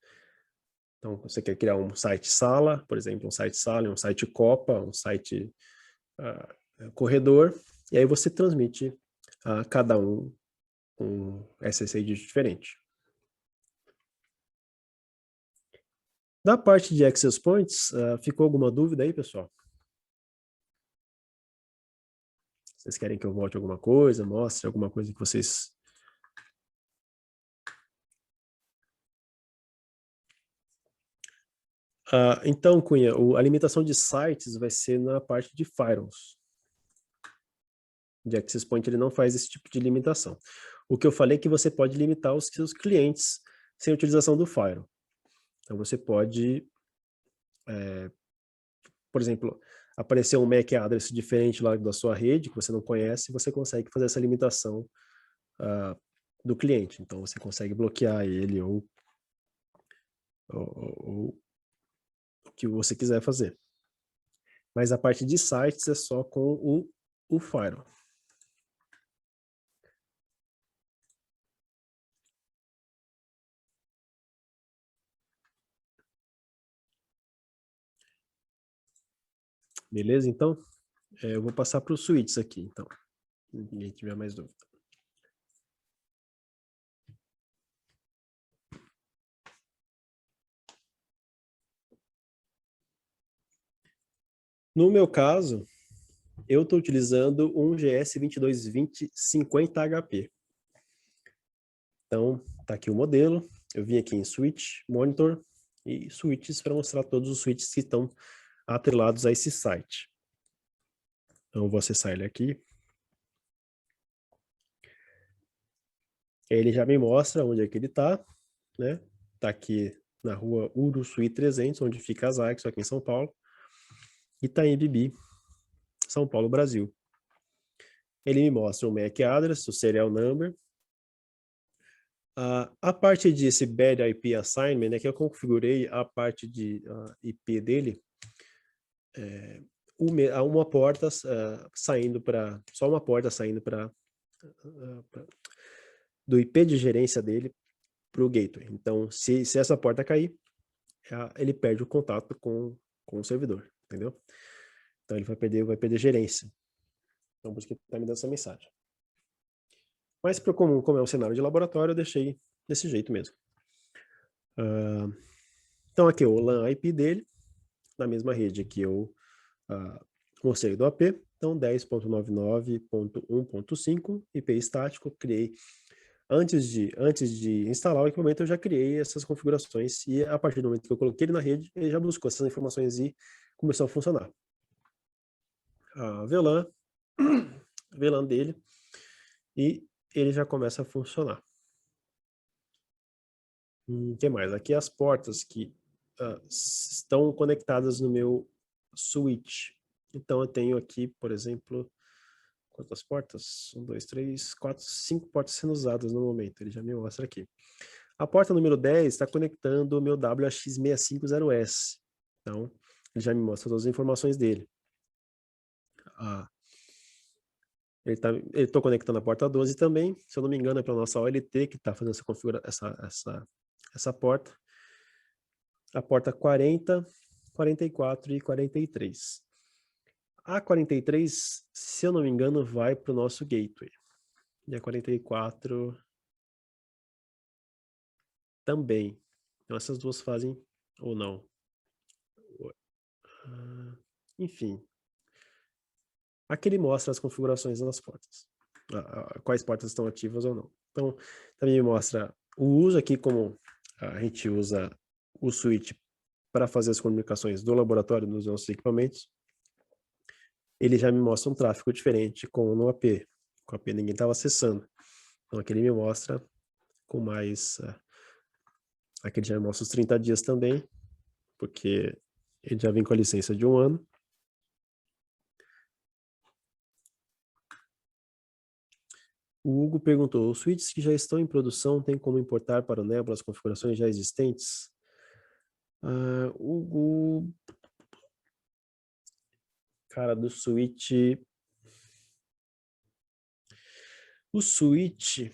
Então, você quer criar um site sala, por exemplo, um site sala, um site copa, um site corredor, e aí você transmite cada um SSID diferente. Da parte de access points, ficou alguma dúvida aí, pessoal? Vocês querem que eu volte alguma coisa, mostre alguma coisa que vocês... Então, Cunha, a limitação de sites vai ser na parte de firewalls. De access point, ele não faz esse tipo de limitação. O que eu falei é que você pode limitar os seus clientes sem utilização do firewall. Então, você pode, por exemplo, aparecer um MAC address diferente lá da sua rede, que você não conhece, você consegue fazer essa limitação do cliente. Então, você consegue bloquear ele ou o que você quiser fazer. Mas a parte de sites é só com o firewall. Beleza? Então, eu vou passar para os switches aqui, então. Se ninguém tiver mais dúvida. No meu caso, eu estou utilizando um GS2220 50HP. Então, tá aqui o modelo. Eu vim aqui em Switch, Monitor e Switches para mostrar todos os switches que estão atrelados a esse site. Então, eu vou acessar ele aqui. Ele já me mostra onde é que ele está, né? Tá aqui na rua Uruçuí 300, onde fica as Axo, aqui em São Paulo. Itaim Bibi, São Paulo, Brasil. Ele me mostra o MAC address, o serial number. A parte desse bad IP assignment, né, que eu configurei a parte de IP dele, uma porta saindo para, só uma porta saindo para do IP de gerência dele para o gateway. Então, se essa porta cair, ele perde o contato com o servidor, entendeu? Então ele vai perder gerência. Então por isso que está me dando essa mensagem. Mas como é um cenário de laboratório, eu deixei desse jeito mesmo. Então aqui o LAN IP dele, na mesma rede que eu mostrei do AP. Então 10.99.1.5, IP estático, criei. Antes de instalar o equipamento, eu já criei essas configurações e a partir do momento que eu coloquei ele na rede, ele já buscou essas informações e começou a funcionar. A VLAN dele, e ele já começa a funcionar. O que mais? Aqui as portas que estão conectadas no meu switch. Então eu tenho aqui, por exemplo, quantas portas? 1, 2, 3, 4, 5 portas sendo usadas no momento. Ele já me mostra aqui. A porta número 10 está conectando o meu WAX650S. Então, ele já me mostra todas as informações dele. Ele tô conectando a porta 12 também, se eu não me engano é para nossa OLT que está fazendo essa configuração, essa porta. A porta 40, 44 e 43. A 43, se eu não me engano, vai para o nosso gateway. E a 44 também. Então essas duas fazem ou não. Enfim. Aqui ele mostra as configurações das portas. Quais portas estão ativas ou não. Então, também me mostra o uso aqui, como a gente usa o switch para fazer as comunicações do laboratório nos nossos equipamentos. Ele já me mostra um tráfego diferente com no AP. Com o AP ninguém estava acessando. Então aqui ele me mostra com mais... aqui ele já me mostra os 30 dias também, porque ele já vem com a licença de 1 ano. O Hugo perguntou, os switches que já estão em produção tem como importar para o Nebula as configurações já existentes? Hugo... Cara, do switch... O switch...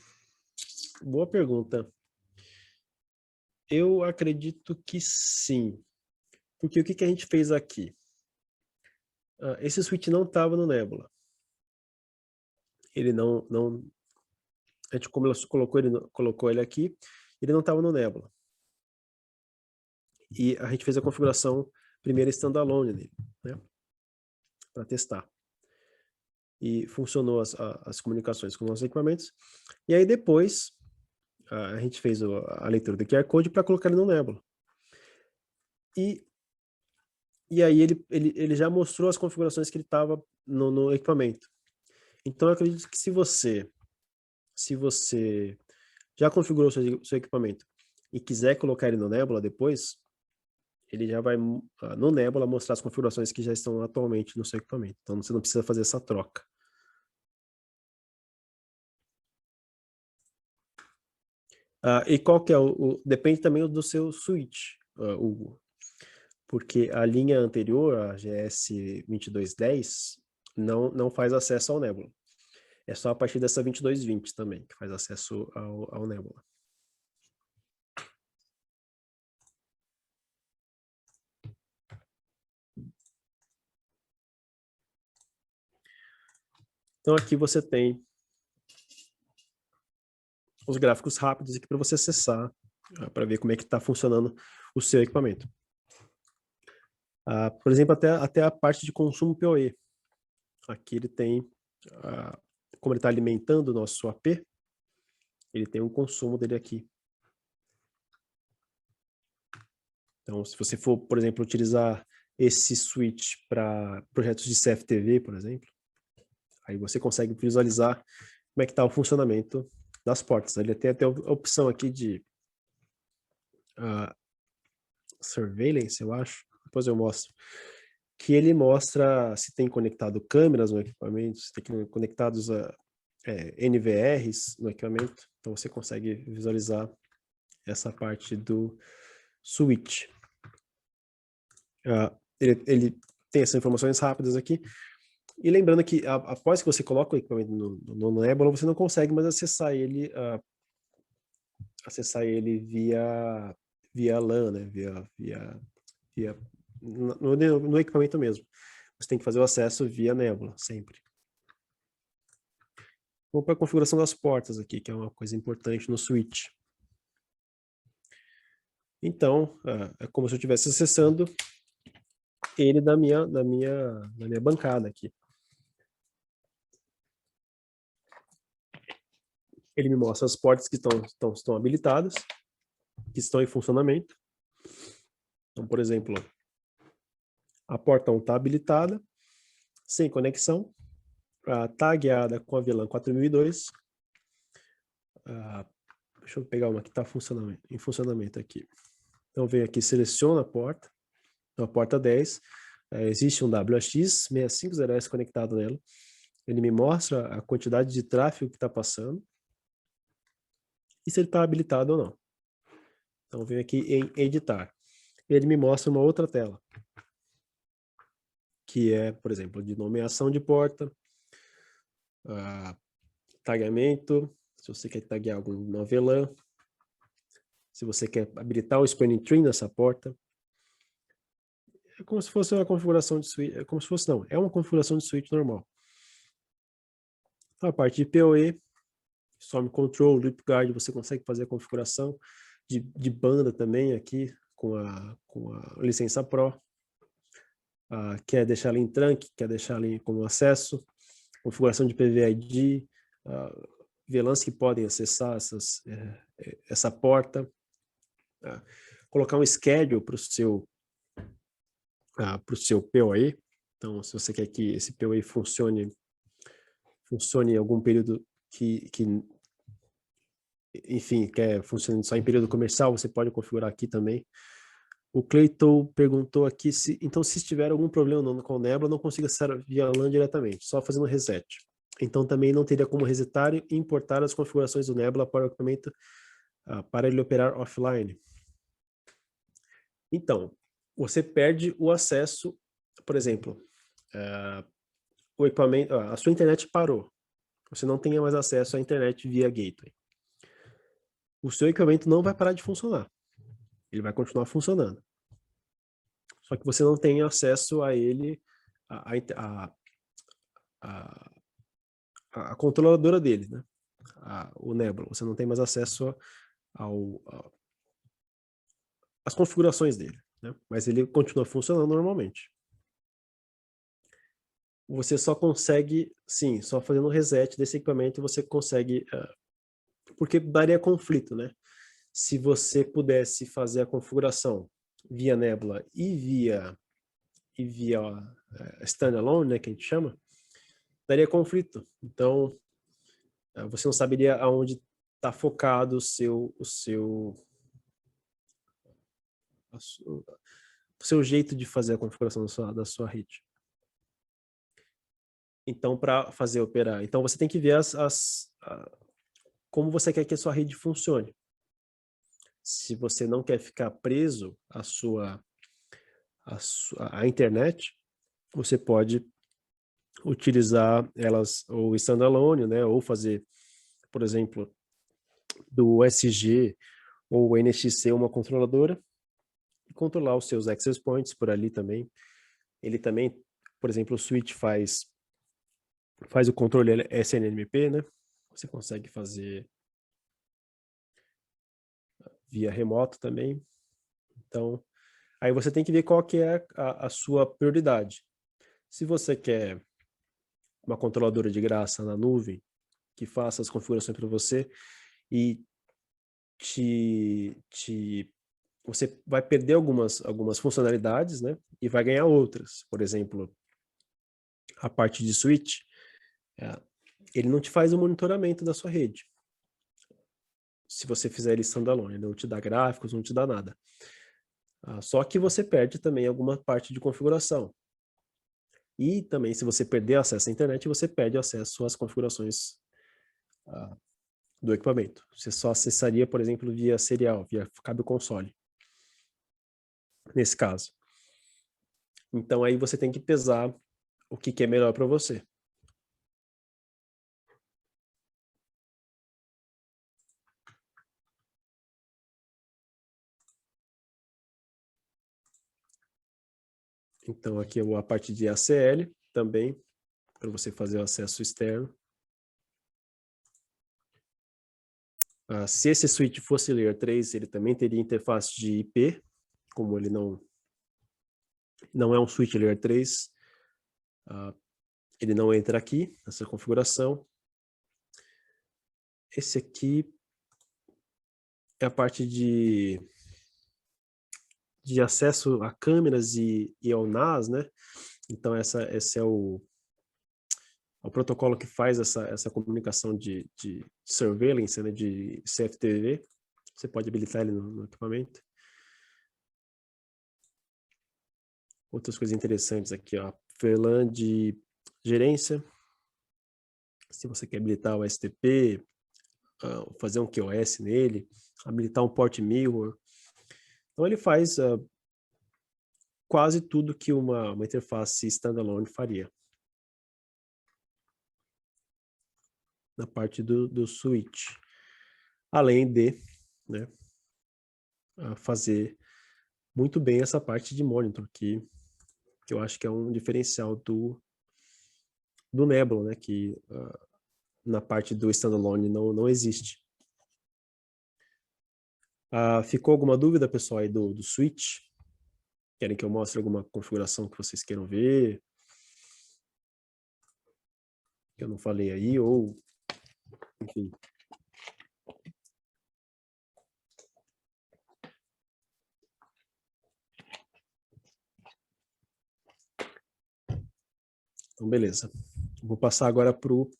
Boa pergunta. Eu acredito que sim. Porque o que a gente fez aqui? Esse switch não estava no Nebula. Ele não... A gente colocou ele aqui, ele não estava no Nebula. E a gente fez a configuração primeiro standalone dele, né? Para testar. E funcionou as comunicações com nossos equipamentos. E aí depois, a gente fez a leitura do QR Code para colocar ele no Nebula. E aí ele já mostrou as configurações que ele estava no equipamento. Então eu acredito que se você já configurou seu equipamento e quiser colocar ele no Nebula depois, ele já vai no Nebula mostrar as configurações que já estão atualmente no seu equipamento. Então você não precisa fazer essa troca. E qual que é depende também do seu switch, Hugo. Porque a linha anterior, a GS2210, não faz acesso ao Nebula. É só a partir dessa 2220 também, que faz acesso ao Nebula. Então aqui você tem os gráficos rápidos aqui para você acessar, para ver como é que está funcionando o seu equipamento. Por exemplo, até a parte de consumo PoE. Aqui ele tem, como ele está alimentando o nosso AP, ele tem um consumo dele aqui. Então, se você for, por exemplo, utilizar esse switch para projetos de CFTV, por exemplo, aí você consegue visualizar como é que está o funcionamento das portas. Ele tem até a opção aqui de surveillance, eu acho, depois eu mostro, que ele mostra se tem conectado câmeras no equipamento, se tem conectados NVRs no equipamento, então você consegue visualizar essa parte do switch. Ele tem essas informações rápidas aqui, e lembrando que após que você coloca o equipamento no Nebula, você não consegue mais acessar ele via LAN, né? No equipamento mesmo. Você tem que fazer o acesso via Nebula, sempre. Vamos para a configuração das portas aqui, que é uma coisa importante no switch. Então, é como se eu estivesse acessando ele da minha bancada aqui. Ele me mostra as portas que estão habilitadas, que estão em funcionamento. Então, por exemplo, a porta 1 está habilitada, sem conexão, tagueada com a VLAN 4002. Deixa eu pegar uma que está em funcionamento aqui. Então, venho aqui, seleciono a porta, então, a porta 10, existe um WAX650S conectado nela. Ele me mostra a quantidade de tráfego que está passando e se ele está habilitado ou não. Então, venho aqui em editar. Ele me mostra uma outra tela, que é, por exemplo, de nomeação de porta, tagamento, se você quer taguear algum VLAN, se você quer habilitar o spanning tree nessa porta. É como se fosse uma configuração de switch, é como se fosse não, é uma configuração de switch normal. A parte de PoE, Storm Control, Loop Guard, você consegue fazer a configuração de banda também aqui com a licença Pro. Quer deixar ela em trunk, quer deixar ali como acesso, configuração de PVID, VLANs que podem acessar essa porta, colocar um schedule para o seu PoE. Então, se você quer que esse PoE funcione em algum período enfim, quer funcionar só em período comercial, você pode configurar aqui também. O Cleiton perguntou aqui então se estiver algum problema com o Nebula, não consiga acessar via LAN diretamente, só fazendo reset. Então também não teria como resetar e importar as configurações do Nebula para o equipamento para ele operar offline. Então, você perde o acesso, por exemplo, o equipamento, a sua internet parou. Você não tem mais acesso à internet via gateway. O seu equipamento não vai parar de funcionar. Ele vai continuar funcionando. Só que você não tem acesso a ele, a controladora dele, né? O Nebula. Você não tem mais acesso às configurações dele, né? Mas ele continua funcionando normalmente. Você só consegue, sim, só fazendo um reset desse equipamento você consegue, porque daria conflito, né? Se você pudesse fazer a configuração via Nebula e via standalone, né, que a gente chama, daria conflito. Então, você não saberia aonde está focado o seu jeito de fazer a configuração da sua rede. Então, para fazer operar, então você tem que ver como você quer que a sua rede funcione. Se você não quer ficar preso à internet, você pode utilizar elas ou standalone, né, ou fazer, por exemplo, do SG ou NXC uma controladora e controlar os seus access points por ali também. Ele também, por exemplo, o switch faz o controle SNMP, né? Você consegue fazer via remoto também. Então, aí você tem que ver qual que é a sua prioridade. Se você quer uma controladora de graça na nuvem, que faça as configurações para você e você vai perder algumas funcionalidades, né? E vai ganhar outras. Por exemplo, a parte de switch, ele não te faz o monitoramento da sua rede. Se você fizer ele standalone, não te dá gráficos, não te dá nada. Só que você perde também alguma parte de configuração. E também, se você perder acesso à internet, você perde acesso às configurações do equipamento. Você só acessaria, por exemplo, via serial, via cabo console, nesse caso. Então, aí você tem que pesar o que é melhor para você. Então, aqui a parte de ACL também, para você fazer o acesso externo. Se esse switch fosse Layer 3, ele também teria interface de IP, como ele não é um switch Layer 3, ele não entra aqui, nessa configuração. Esse aqui é a parte de acesso a câmeras e ao NAS, né? Então, esse é o protocolo que faz essa comunicação de surveillance, né, de CFTV. Você pode habilitar ele no equipamento. Outras coisas interessantes aqui, ó. VLAN de gerência. Se você quer habilitar o STP, fazer um QoS nele, habilitar um port mirror. Então, ele faz quase tudo que uma interface standalone faria. na parte do switch. Além de, né, fazer muito bem essa parte de monitor, que eu acho que é um diferencial do Nebula, né, que na parte do standalone não existe. Ficou alguma dúvida, pessoal, aí do switch? Querem que eu mostre alguma configuração que vocês queiram ver? Que eu não falei aí, ou... Enfim. Então, beleza. Vou passar agora para o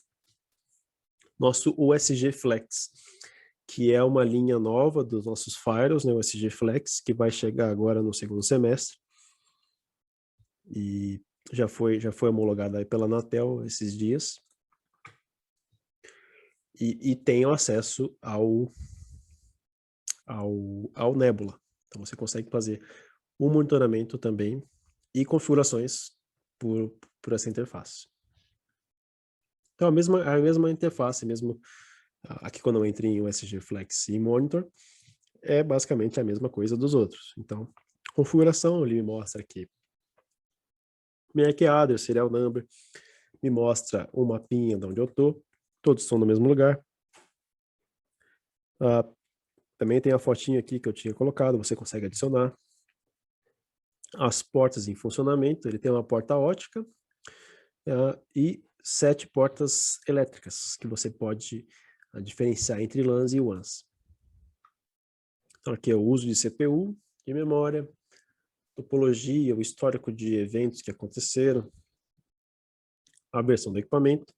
nosso USG Flex, que é uma linha nova dos nossos firewalls, né, o USG Flex, que vai chegar agora no segundo semestre. E já foi homologada aí pela Anatel esses dias. E tem acesso ao Nebula. Então você consegue fazer o monitoramento também e configurações por essa interface. Então a mesma interface, mesmo aqui quando eu entro em USG Flex e Monitor, é basicamente a mesma coisa dos outros. Então, configuração, ele me mostra aqui minha MAC address, serial number, me mostra o mapinha de onde eu estou, todos estão no mesmo lugar. Também tem a fotinha aqui que eu tinha colocado, você consegue adicionar. As portas em funcionamento, ele tem uma porta ótica e 7 portas elétricas, que você pode diferenciar entre LANs e WANs. Então aqui é o uso de CPU, de memória, topologia, o histórico de eventos que aconteceram, a versão do equipamento,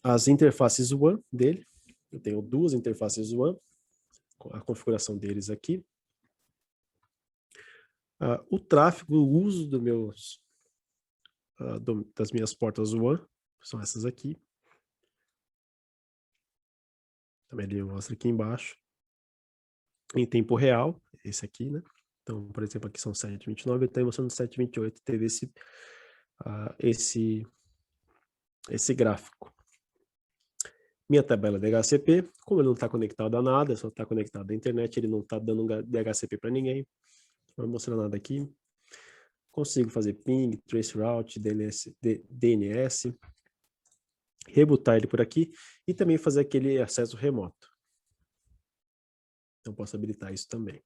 as interfaces WAN dele, eu tenho 2 interfaces WAN, a configuração deles aqui, o tráfego, o uso das minhas portas WAN, são essas aqui. Também ele mostra aqui embaixo. Em tempo real, esse aqui, né? Então, por exemplo, aqui são 7h29, ele está mostrando 7h28, teve esse gráfico. Minha tabela DHCP, como ele não está conectado a nada, só está conectado à internet, ele não está dando DHCP para ninguém. Não vai mostrar nada aqui. Consigo fazer ping, traceroute, DNS, rebootar ele por aqui e também fazer aquele acesso remoto. Então, posso habilitar isso também.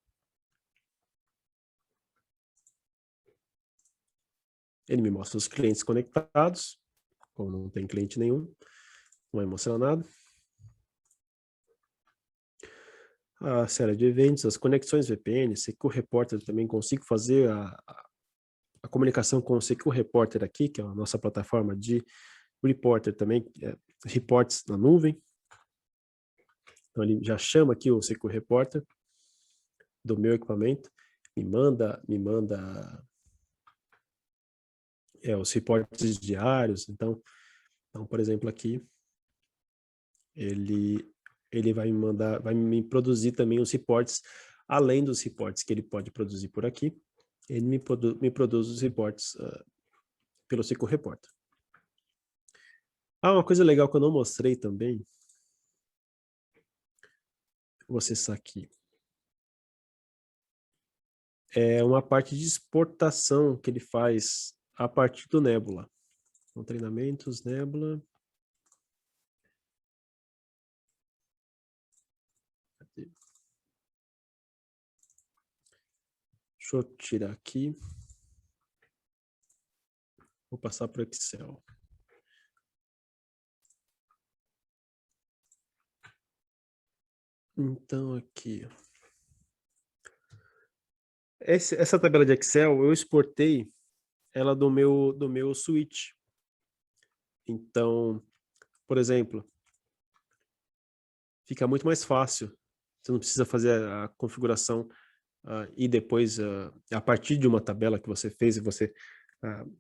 Ele me mostra os clientes conectados, como não tem cliente nenhum, não vai mostrar nada. A série de eventos, as conexões VPN, Secure Reporter também consigo fazer a comunicação com o Secure Reporter aqui, que é a nossa plataforma de reporter também, reports na nuvem. Então ele já chama aqui o Secure Reporter do meu equipamento, me manda os reportes diários. Então, por exemplo, aqui ele vai me mandar, vai me produzir também os reportes, além dos reportes que ele pode produzir por aqui, ele me produz os reportes pelo Secure Reporter. Uma coisa legal que eu não mostrei também, vou acessar aqui, é uma parte de exportação que ele faz a partir do Nebula. Então, treinamentos, Nebula. Deixa eu tirar aqui. Vou passar para o Excel. Então, aqui. Essa tabela de Excel, eu exportei ela do meu switch. Então, por exemplo, fica muito mais fácil. Você não precisa fazer a configuração e depois, a partir de uma tabela que você fez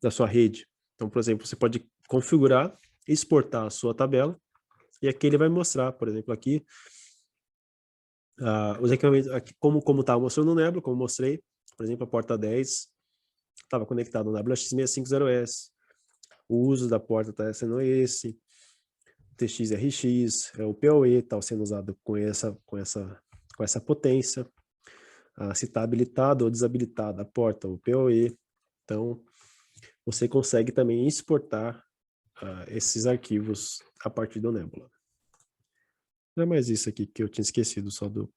da sua rede. Então, por exemplo, você pode configurar, exportar a sua tabela, e aqui ele vai mostrar, por exemplo, aqui, os equipamentos, aqui, como estava mostrando no Nebula, como mostrei, por exemplo, a porta 10 estava conectada no Nebula X650S, o uso da porta está sendo esse, TXRX, o PoE está sendo usado com essa potência. Se está habilitado ou desabilitada a porta, o PoE. Então, você consegue também exportar esses arquivos a partir do Nebula. Não é mais isso aqui que eu tinha esquecido, só do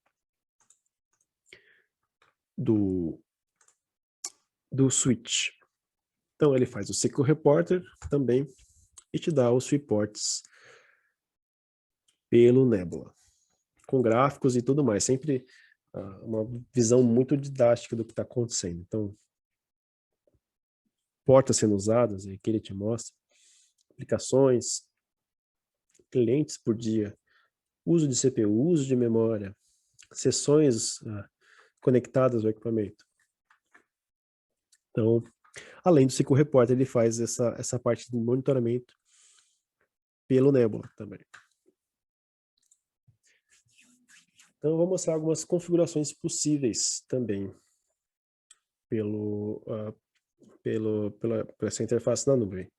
switch. Então, ele faz o SQL Reporter também e te dá os reports pelo Nebula, com gráficos e tudo mais. Sempre uma visão muito didática do que está acontecendo. Então, portas sendo usadas, é que ele te mostra, aplicações, clientes por dia, uso de CPU, uso de memória, sessões conectadas ao equipamento. Então, além do SQL Reporter, ele faz essa parte de monitoramento pelo Nebula também. Então, eu vou mostrar algumas configurações possíveis também pela essa interface na nuvem.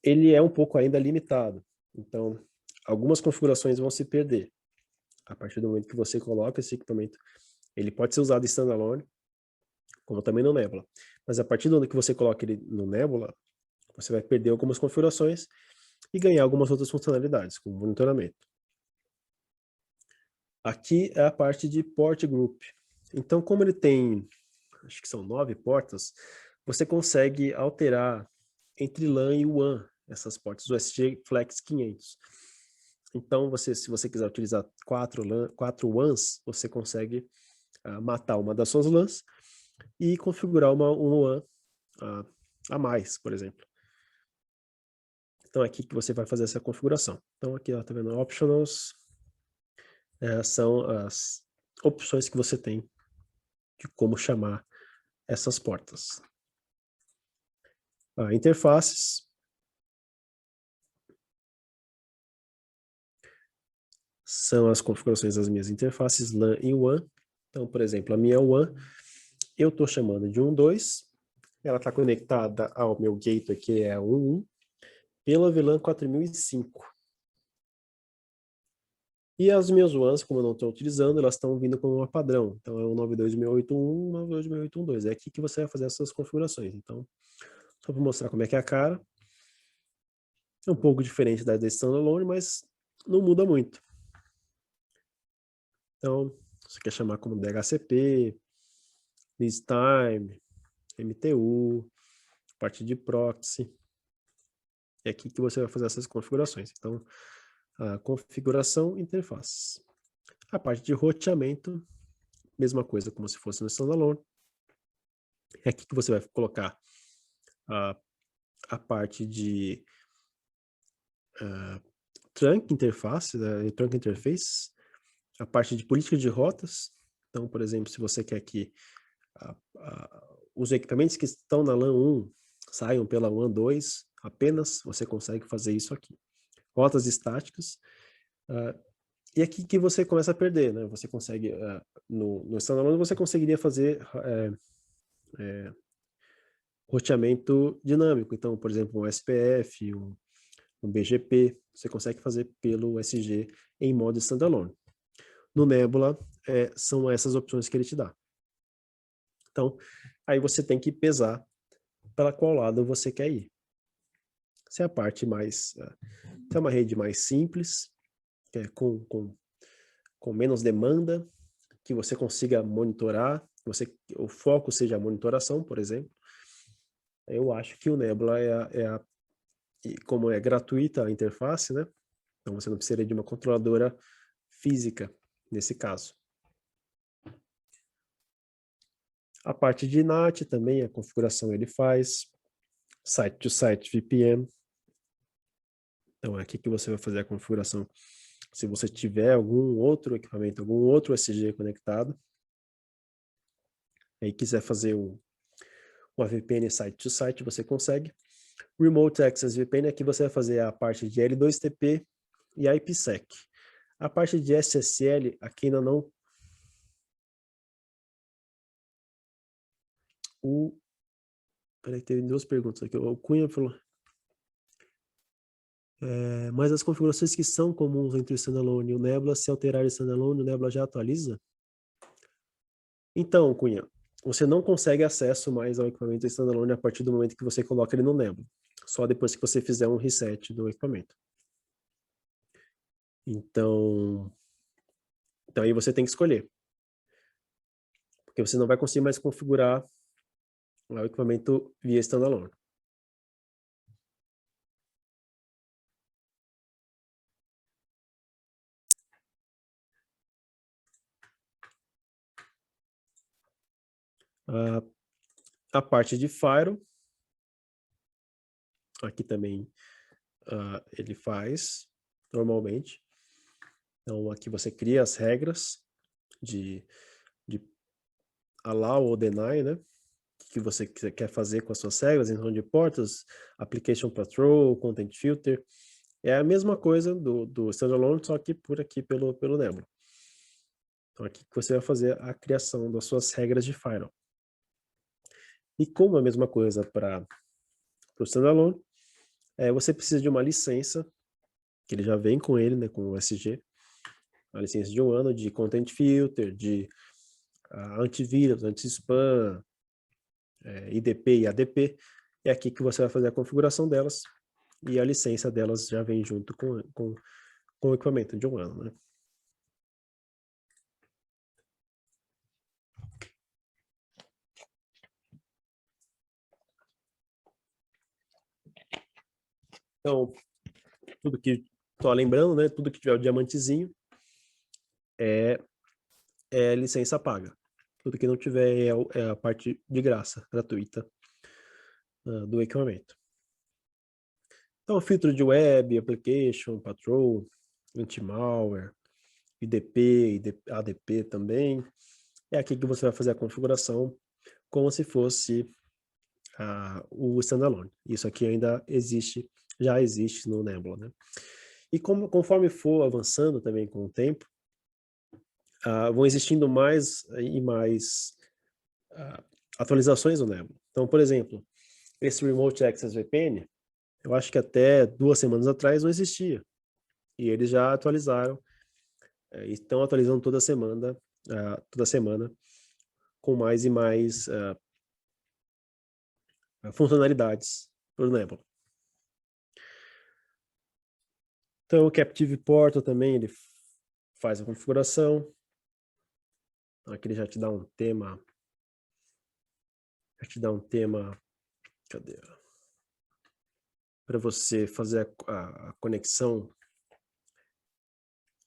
Ele é um pouco ainda limitado, então algumas configurações vão se perder. A partir do momento que você coloca esse equipamento, ele pode ser usado em standalone, como também no Nebula. Mas a partir do momento que você coloca ele no Nebula, você vai perder algumas configurações e ganhar algumas outras funcionalidades, como monitoramento. Aqui é a parte de port group. Então, como ele tem, acho que são 9 portas, você consegue alterar entre LAN e WAN essas portas, o SG Flex 500. Então, se você quiser utilizar 4 WANs, você consegue matar uma das suas LANs e configurar uma WAN a mais, por exemplo. Então, é aqui que você vai fazer essa configuração. Então, aqui, ó, tá vendo? Optionals são as opções que você tem de como chamar essas portas. Interfaces. São as configurações das minhas interfaces LAN e WAN. Então, por exemplo, a minha WAN, eu estou chamando de 1.2, ela está conectada ao meu gateway, que é 1.1, pela VLAN 4005. E as minhas WANs, como eu não estou utilizando, elas estão vindo como uma padrão. Então, é o 92.168.1, 92.168.1.2. É aqui que você vai fazer essas configurações. Então, só para mostrar como é que é a cara. É um pouco diferente da standalone, mas não muda muito. Então, você quer chamar como DHCP, LeaseTime, MTU, parte de proxy. É aqui que você vai fazer essas configurações. Então, a configuração interfaces. A parte de roteamento, mesma coisa como se fosse no standalone. É aqui que você vai colocar a parte de trunk interface, trunk interface, a parte de política de rotas. Então, por exemplo, se você quer que os equipamentos que estão na LAN 1 saiam pela WAN 2 apenas, você consegue fazer isso aqui. Rotas estáticas. E aqui que você começa a perder, né? Você consegue, no standalone, você conseguiria fazer roteamento dinâmico. Então, por exemplo, um SPF, um BGP, você consegue fazer pelo SG em modo standalone. No Nebula, são essas opções que ele te dá. Então, aí você tem que pesar para qual lado você quer ir. Se é a parte mais, se é uma rede mais simples, com menos demanda, que você consiga monitorar, o foco seja a monitoração, por exemplo, eu acho que o Nebula como é gratuita a interface, né? Então você não precisaria de uma controladora física nesse caso. A parte de NAT também, a configuração ele faz, site-to-site VPN. Então é aqui que você vai fazer a configuração. Se você tiver algum outro equipamento, algum outro SG conectado, aí quiser fazer uma VPN site-to-site, você consegue. Remote Access VPN, aqui você vai fazer a parte de L2TP e IPsec. A parte de SSL, aqui ainda não... Peraí, teve duas perguntas aqui. O Cunha falou... Mas as configurações que são comuns entre o standalone e o Nebula, se alterar o standalone, o Nebula já atualiza? Então, Cunha, você não consegue acesso mais ao equipamento standalone a partir do momento que você coloca ele no Nebula. Só depois que você fizer um reset do equipamento. Então aí você tem que escolher. Porque você não vai conseguir mais configurar o equipamento via standalone. A parte de Firewall, aqui também ele faz normalmente. Então aqui você cria as regras de allow ou deny, né? O que você quer fazer com as suas regras, então de portas, application patrol, content filter. É a mesma coisa do standalone, só que por aqui pelo Nebula. Então aqui que você vai fazer a criação das suas regras de firewall. E como é a mesma coisa para o standalone, você precisa de uma licença, que ele já vem com ele, né, com o SG, a licença de 1 ano de content filter, de antivírus, anti-spam, IDP e ADP. É aqui que você vai fazer a configuração delas, e a licença delas já vem junto com o equipamento de 1 ano, né? Então, tudo que tô lembrando, né? Tudo que tiver o diamantezinho é licença paga. Tudo que não tiver é a parte de graça, gratuita do equipamento. Então, filtro de web, application, patrol, anti-malware, IDP, ADP também. É aqui que você vai fazer a configuração como se fosse o standalone. Isso aqui ainda existe, já existe no Nebula, né? E conforme for avançando também com o tempo, vão existindo mais e mais atualizações do Nebula. Então, por exemplo, esse Remote Access VPN, eu acho que até 2 semanas atrás não existia. E eles já atualizaram, e estão atualizando toda semana, com mais e mais funcionalidades para o Nebula. Então, o Captive Portal também, ele faz a configuração. Aqui ele já te dá um tema. Cadê? Para você fazer a conexão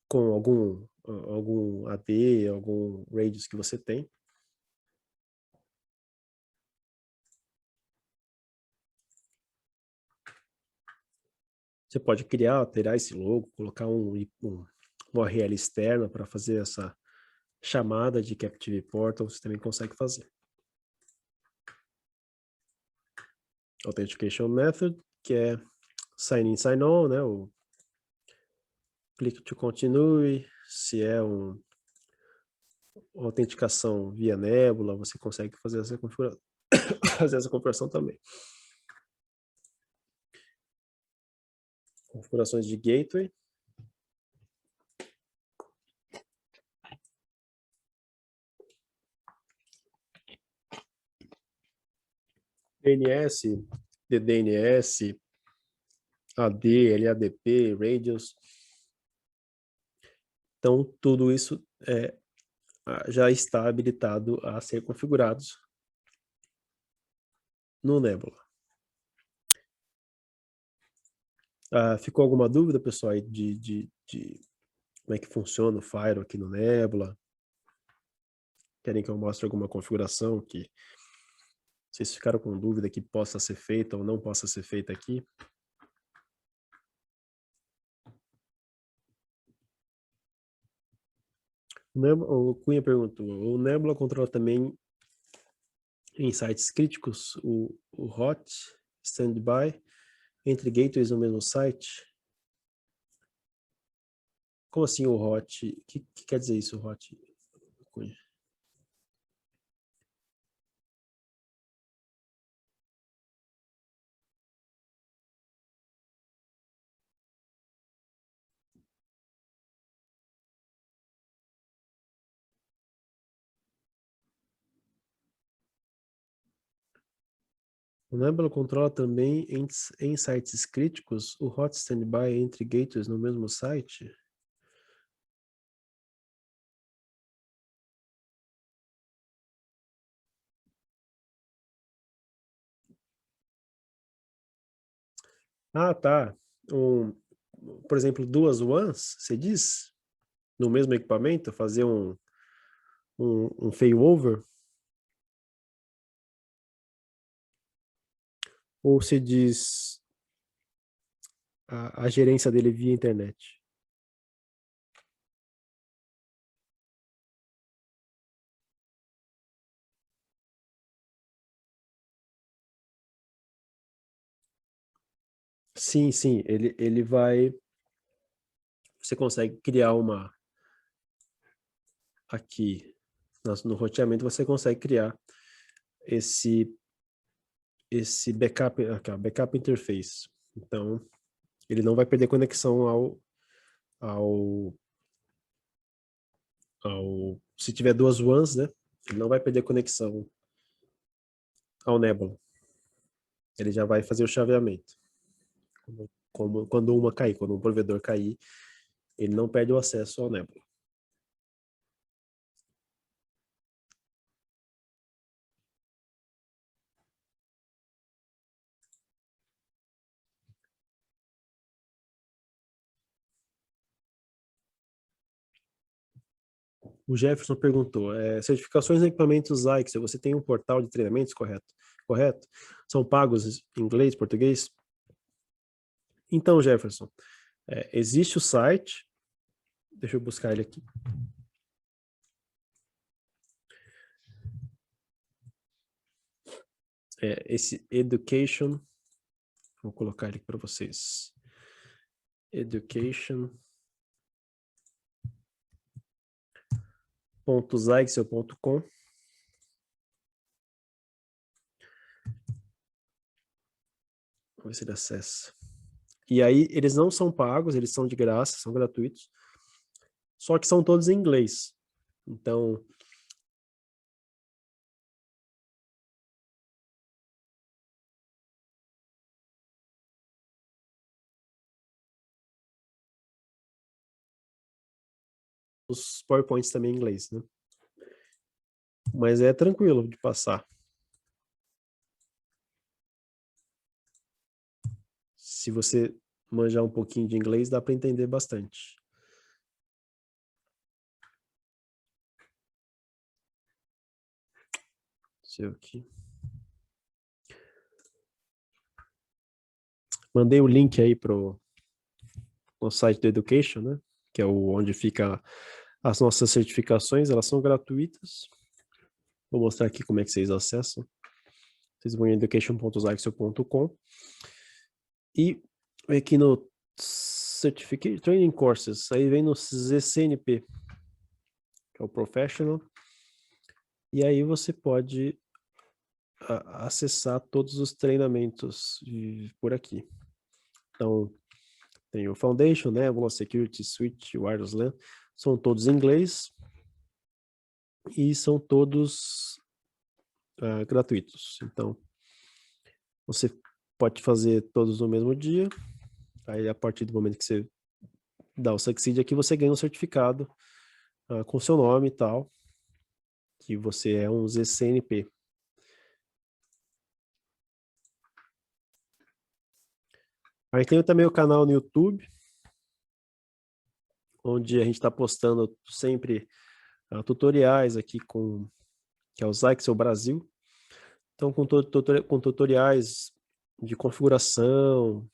com algum AD, algum radius que você tem. Você pode criar, alterar esse logo, colocar uma URL externa para fazer essa chamada de Captive Portal, você também consegue fazer. Authentication Method, que é Sign in, Sign on, né? O click to continue, se é uma autenticação via Nebula, você consegue fazer essa configuração, fazer essa configuração também. Configurações de gateway. DNS, DDNS, AD, LADP, Radius. Então, tudo isso já está habilitado a ser configurados no Nebula. Ficou alguma dúvida, pessoal, aí de como é que funciona o Firewall aqui no Nebula? Querem que eu mostre alguma configuração que vocês ficaram com dúvida que possa ser feita ou não possa ser feita aqui? O Cunha perguntou, o Nebula controla também em sites críticos o hot, standby, entre gateways no mesmo site? Como assim o hot? O que quer dizer isso, hot, Cunha? O Nebula controla também em sites críticos o hot standby entre gateways no mesmo site? Ah, tá. Por exemplo, duas WANs, você diz? No mesmo equipamento, fazer um failover? Ou você diz a gerência dele via internet? Sim, sim, ele vai... Você consegue criar uma... Aqui, no roteamento, você consegue criar esse, esse backup, aqui, ó, backup interface. Então, ele não vai perder conexão ao, se tiver duas WANs, né? Ele não vai perder conexão ao Nebula. Ele já vai fazer o chaveamento. Quando uma cair, quando um provedor cair, ele não perde o acesso ao Nebula. O Jefferson perguntou, certificações em equipamentos Ixel, você tem um portal de treinamentos, correto? Correto? São pagos em inglês, português? Então, Jefferson, existe o site, deixa eu buscar ele aqui. Esse Education, vou colocar ele para vocês. Education.zyxel.com. Vamos ver se ele acessa. E aí, eles não são pagos, eles são de graça, são gratuitos. Só que são todos em inglês. Então, os PowerPoints também em inglês, né? Mas é tranquilo de passar. Se você manjar um pouquinho de inglês, dá para entender bastante. Deixa eu aqui. Mandei o link aí pro site do Education, né? Que é onde fica as nossas certificações, elas são gratuitas. Vou mostrar aqui como é que vocês acessam. Vocês vão em education.zyxel.com e vem aqui no Certificate Training Courses, aí vem no ZCNP, que é o Professional, e aí você pode acessar todos os treinamentos por aqui. Então, tem o Foundation, Nebula, Security, Switch, Wireless LAN, são todos em inglês e são todos gratuitos. Então, você pode fazer todos no mesmo dia, aí a partir do momento que você dá o Succeed aqui, você ganha um certificado com seu nome e tal, que você é um ZCNP. Aí tem também o canal no YouTube, onde a gente está postando sempre tutoriais aqui que é o Zyxel Brasil. Então, com tutoriais de configuração,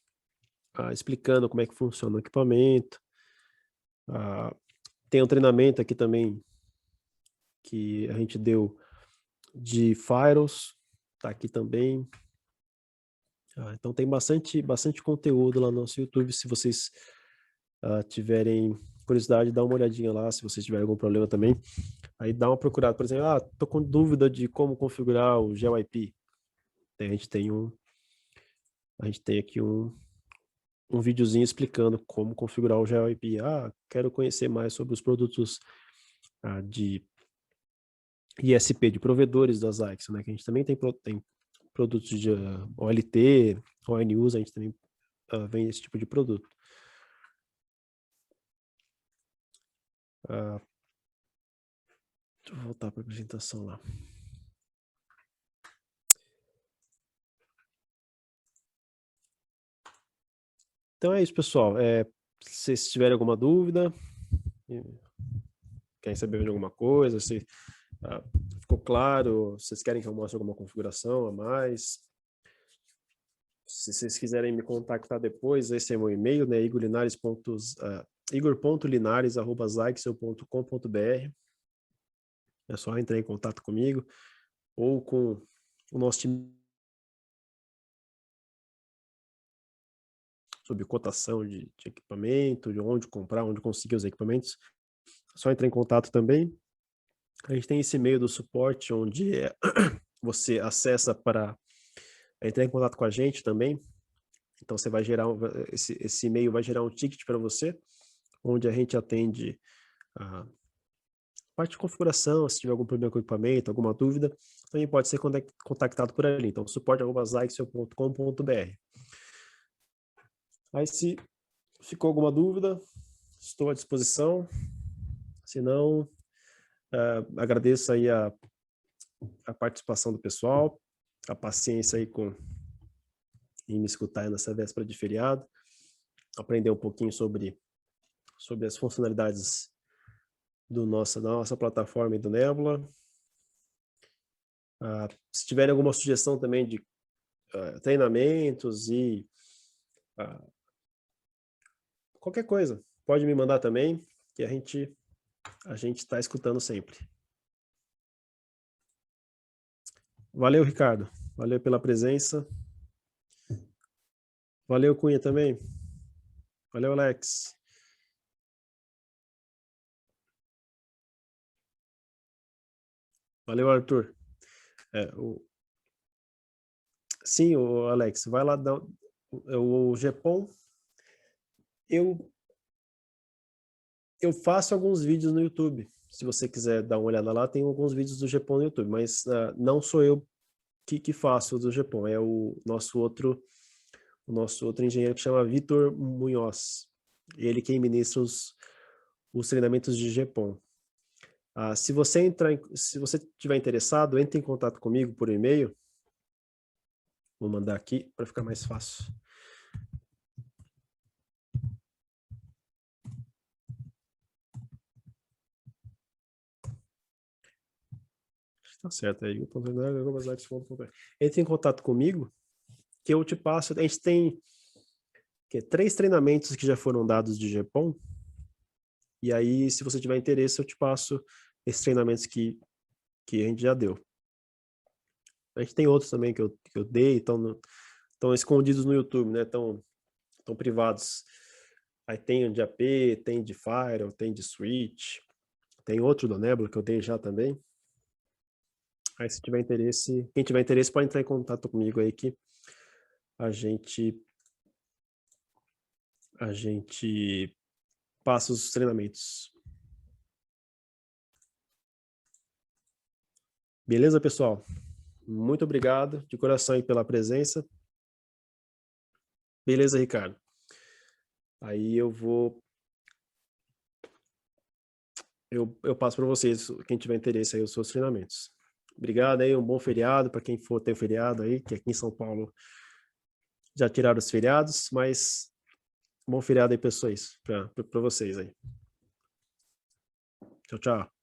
explicando como é que funciona o equipamento. Tem um treinamento aqui também que a gente deu de Firewalls, tá aqui também. Então tem bastante conteúdo lá no nosso YouTube. Se vocês tiverem curiosidade, dá uma olhadinha lá. Se vocês tiverem algum problema também, aí dá uma procurada. Por exemplo, tô com dúvida de como configurar o GeoIP. A gente tem aqui um videozinho explicando como configurar o GeoIP. Quero conhecer mais sobre os produtos de ISP, de provedores das Zyxel, né? Que a gente também tem produtos de OLT, ONUs, a gente também vende esse tipo de produto. Deixa eu voltar para a apresentação lá. Então é isso, pessoal. Se vocês tiverem alguma dúvida, querem saber de alguma coisa, se ficou claro, vocês querem que eu mostre alguma configuração a mais, se vocês quiserem me contactar depois, esse é meu e-mail, né, igor.linares@zyxel.com.br. É só entrar em contato comigo ou com o nosso time sobre cotação de equipamento, de onde comprar, onde conseguir os equipamentos. É só entrar em contato também. A gente tem esse e-mail do suporte, onde você acessa para entrar em contato com a gente também. Então, você vai gerar esse e-mail vai gerar um ticket para você, onde a gente atende a parte de configuração, se tiver algum problema com o equipamento, alguma dúvida, também pode ser contactado por ali. Então, suporte@zyxel.com.br. Aí, se ficou alguma dúvida, estou à disposição. Se não, agradeço aí a participação do pessoal, a paciência aí em me escutar nessa véspera de feriado, aprender um pouquinho sobre as funcionalidades da nossa plataforma e do Nebula. Se tiverem alguma sugestão também de treinamentos e qualquer coisa, pode me mandar também, que a gente está escutando sempre. Valeu, Ricardo. Valeu pela presença. Valeu, Cunha, também. Valeu, Alex. Valeu, Arthur. Sim, o Alex, vai lá dar o GPON. Eu faço alguns vídeos no YouTube. Se você quiser dar uma olhada lá, tem alguns vídeos do GPON no YouTube, mas não sou eu que faço do GPON, é o nosso outro engenheiro que chama Vitor Munhoz. Ele quem ministra os treinamentos de GPON. Se você tiver interessado, entre em contato comigo por e-mail. Vou mandar aqui para ficar mais fácil. Tá certo, aí entre em contato comigo, que eu te passo. A gente tem 3 treinamentos que já foram dados de GPON, e aí, se você tiver interesse, eu te passo esses treinamentos que a gente já deu. A gente tem outros também que eu dei, estão escondidos no YouTube, né? Estão privados. Aí tem de AP, tem de Firewall, tem de Switch, tem outro da Nebula que eu dei já também. Aí, se tiver interesse, quem tiver interesse pode entrar em contato comigo aí que a gente passa os treinamentos. Beleza, pessoal? Muito obrigado de coração aí pela presença. Beleza, Ricardo? Aí eu passo para vocês, quem tiver interesse aí, os seus treinamentos. Obrigado aí, um bom feriado para quem for ter feriado aí, que aqui em São Paulo já tiraram os feriados, mas bom feriado aí, pessoas, para vocês aí. Tchau, tchau.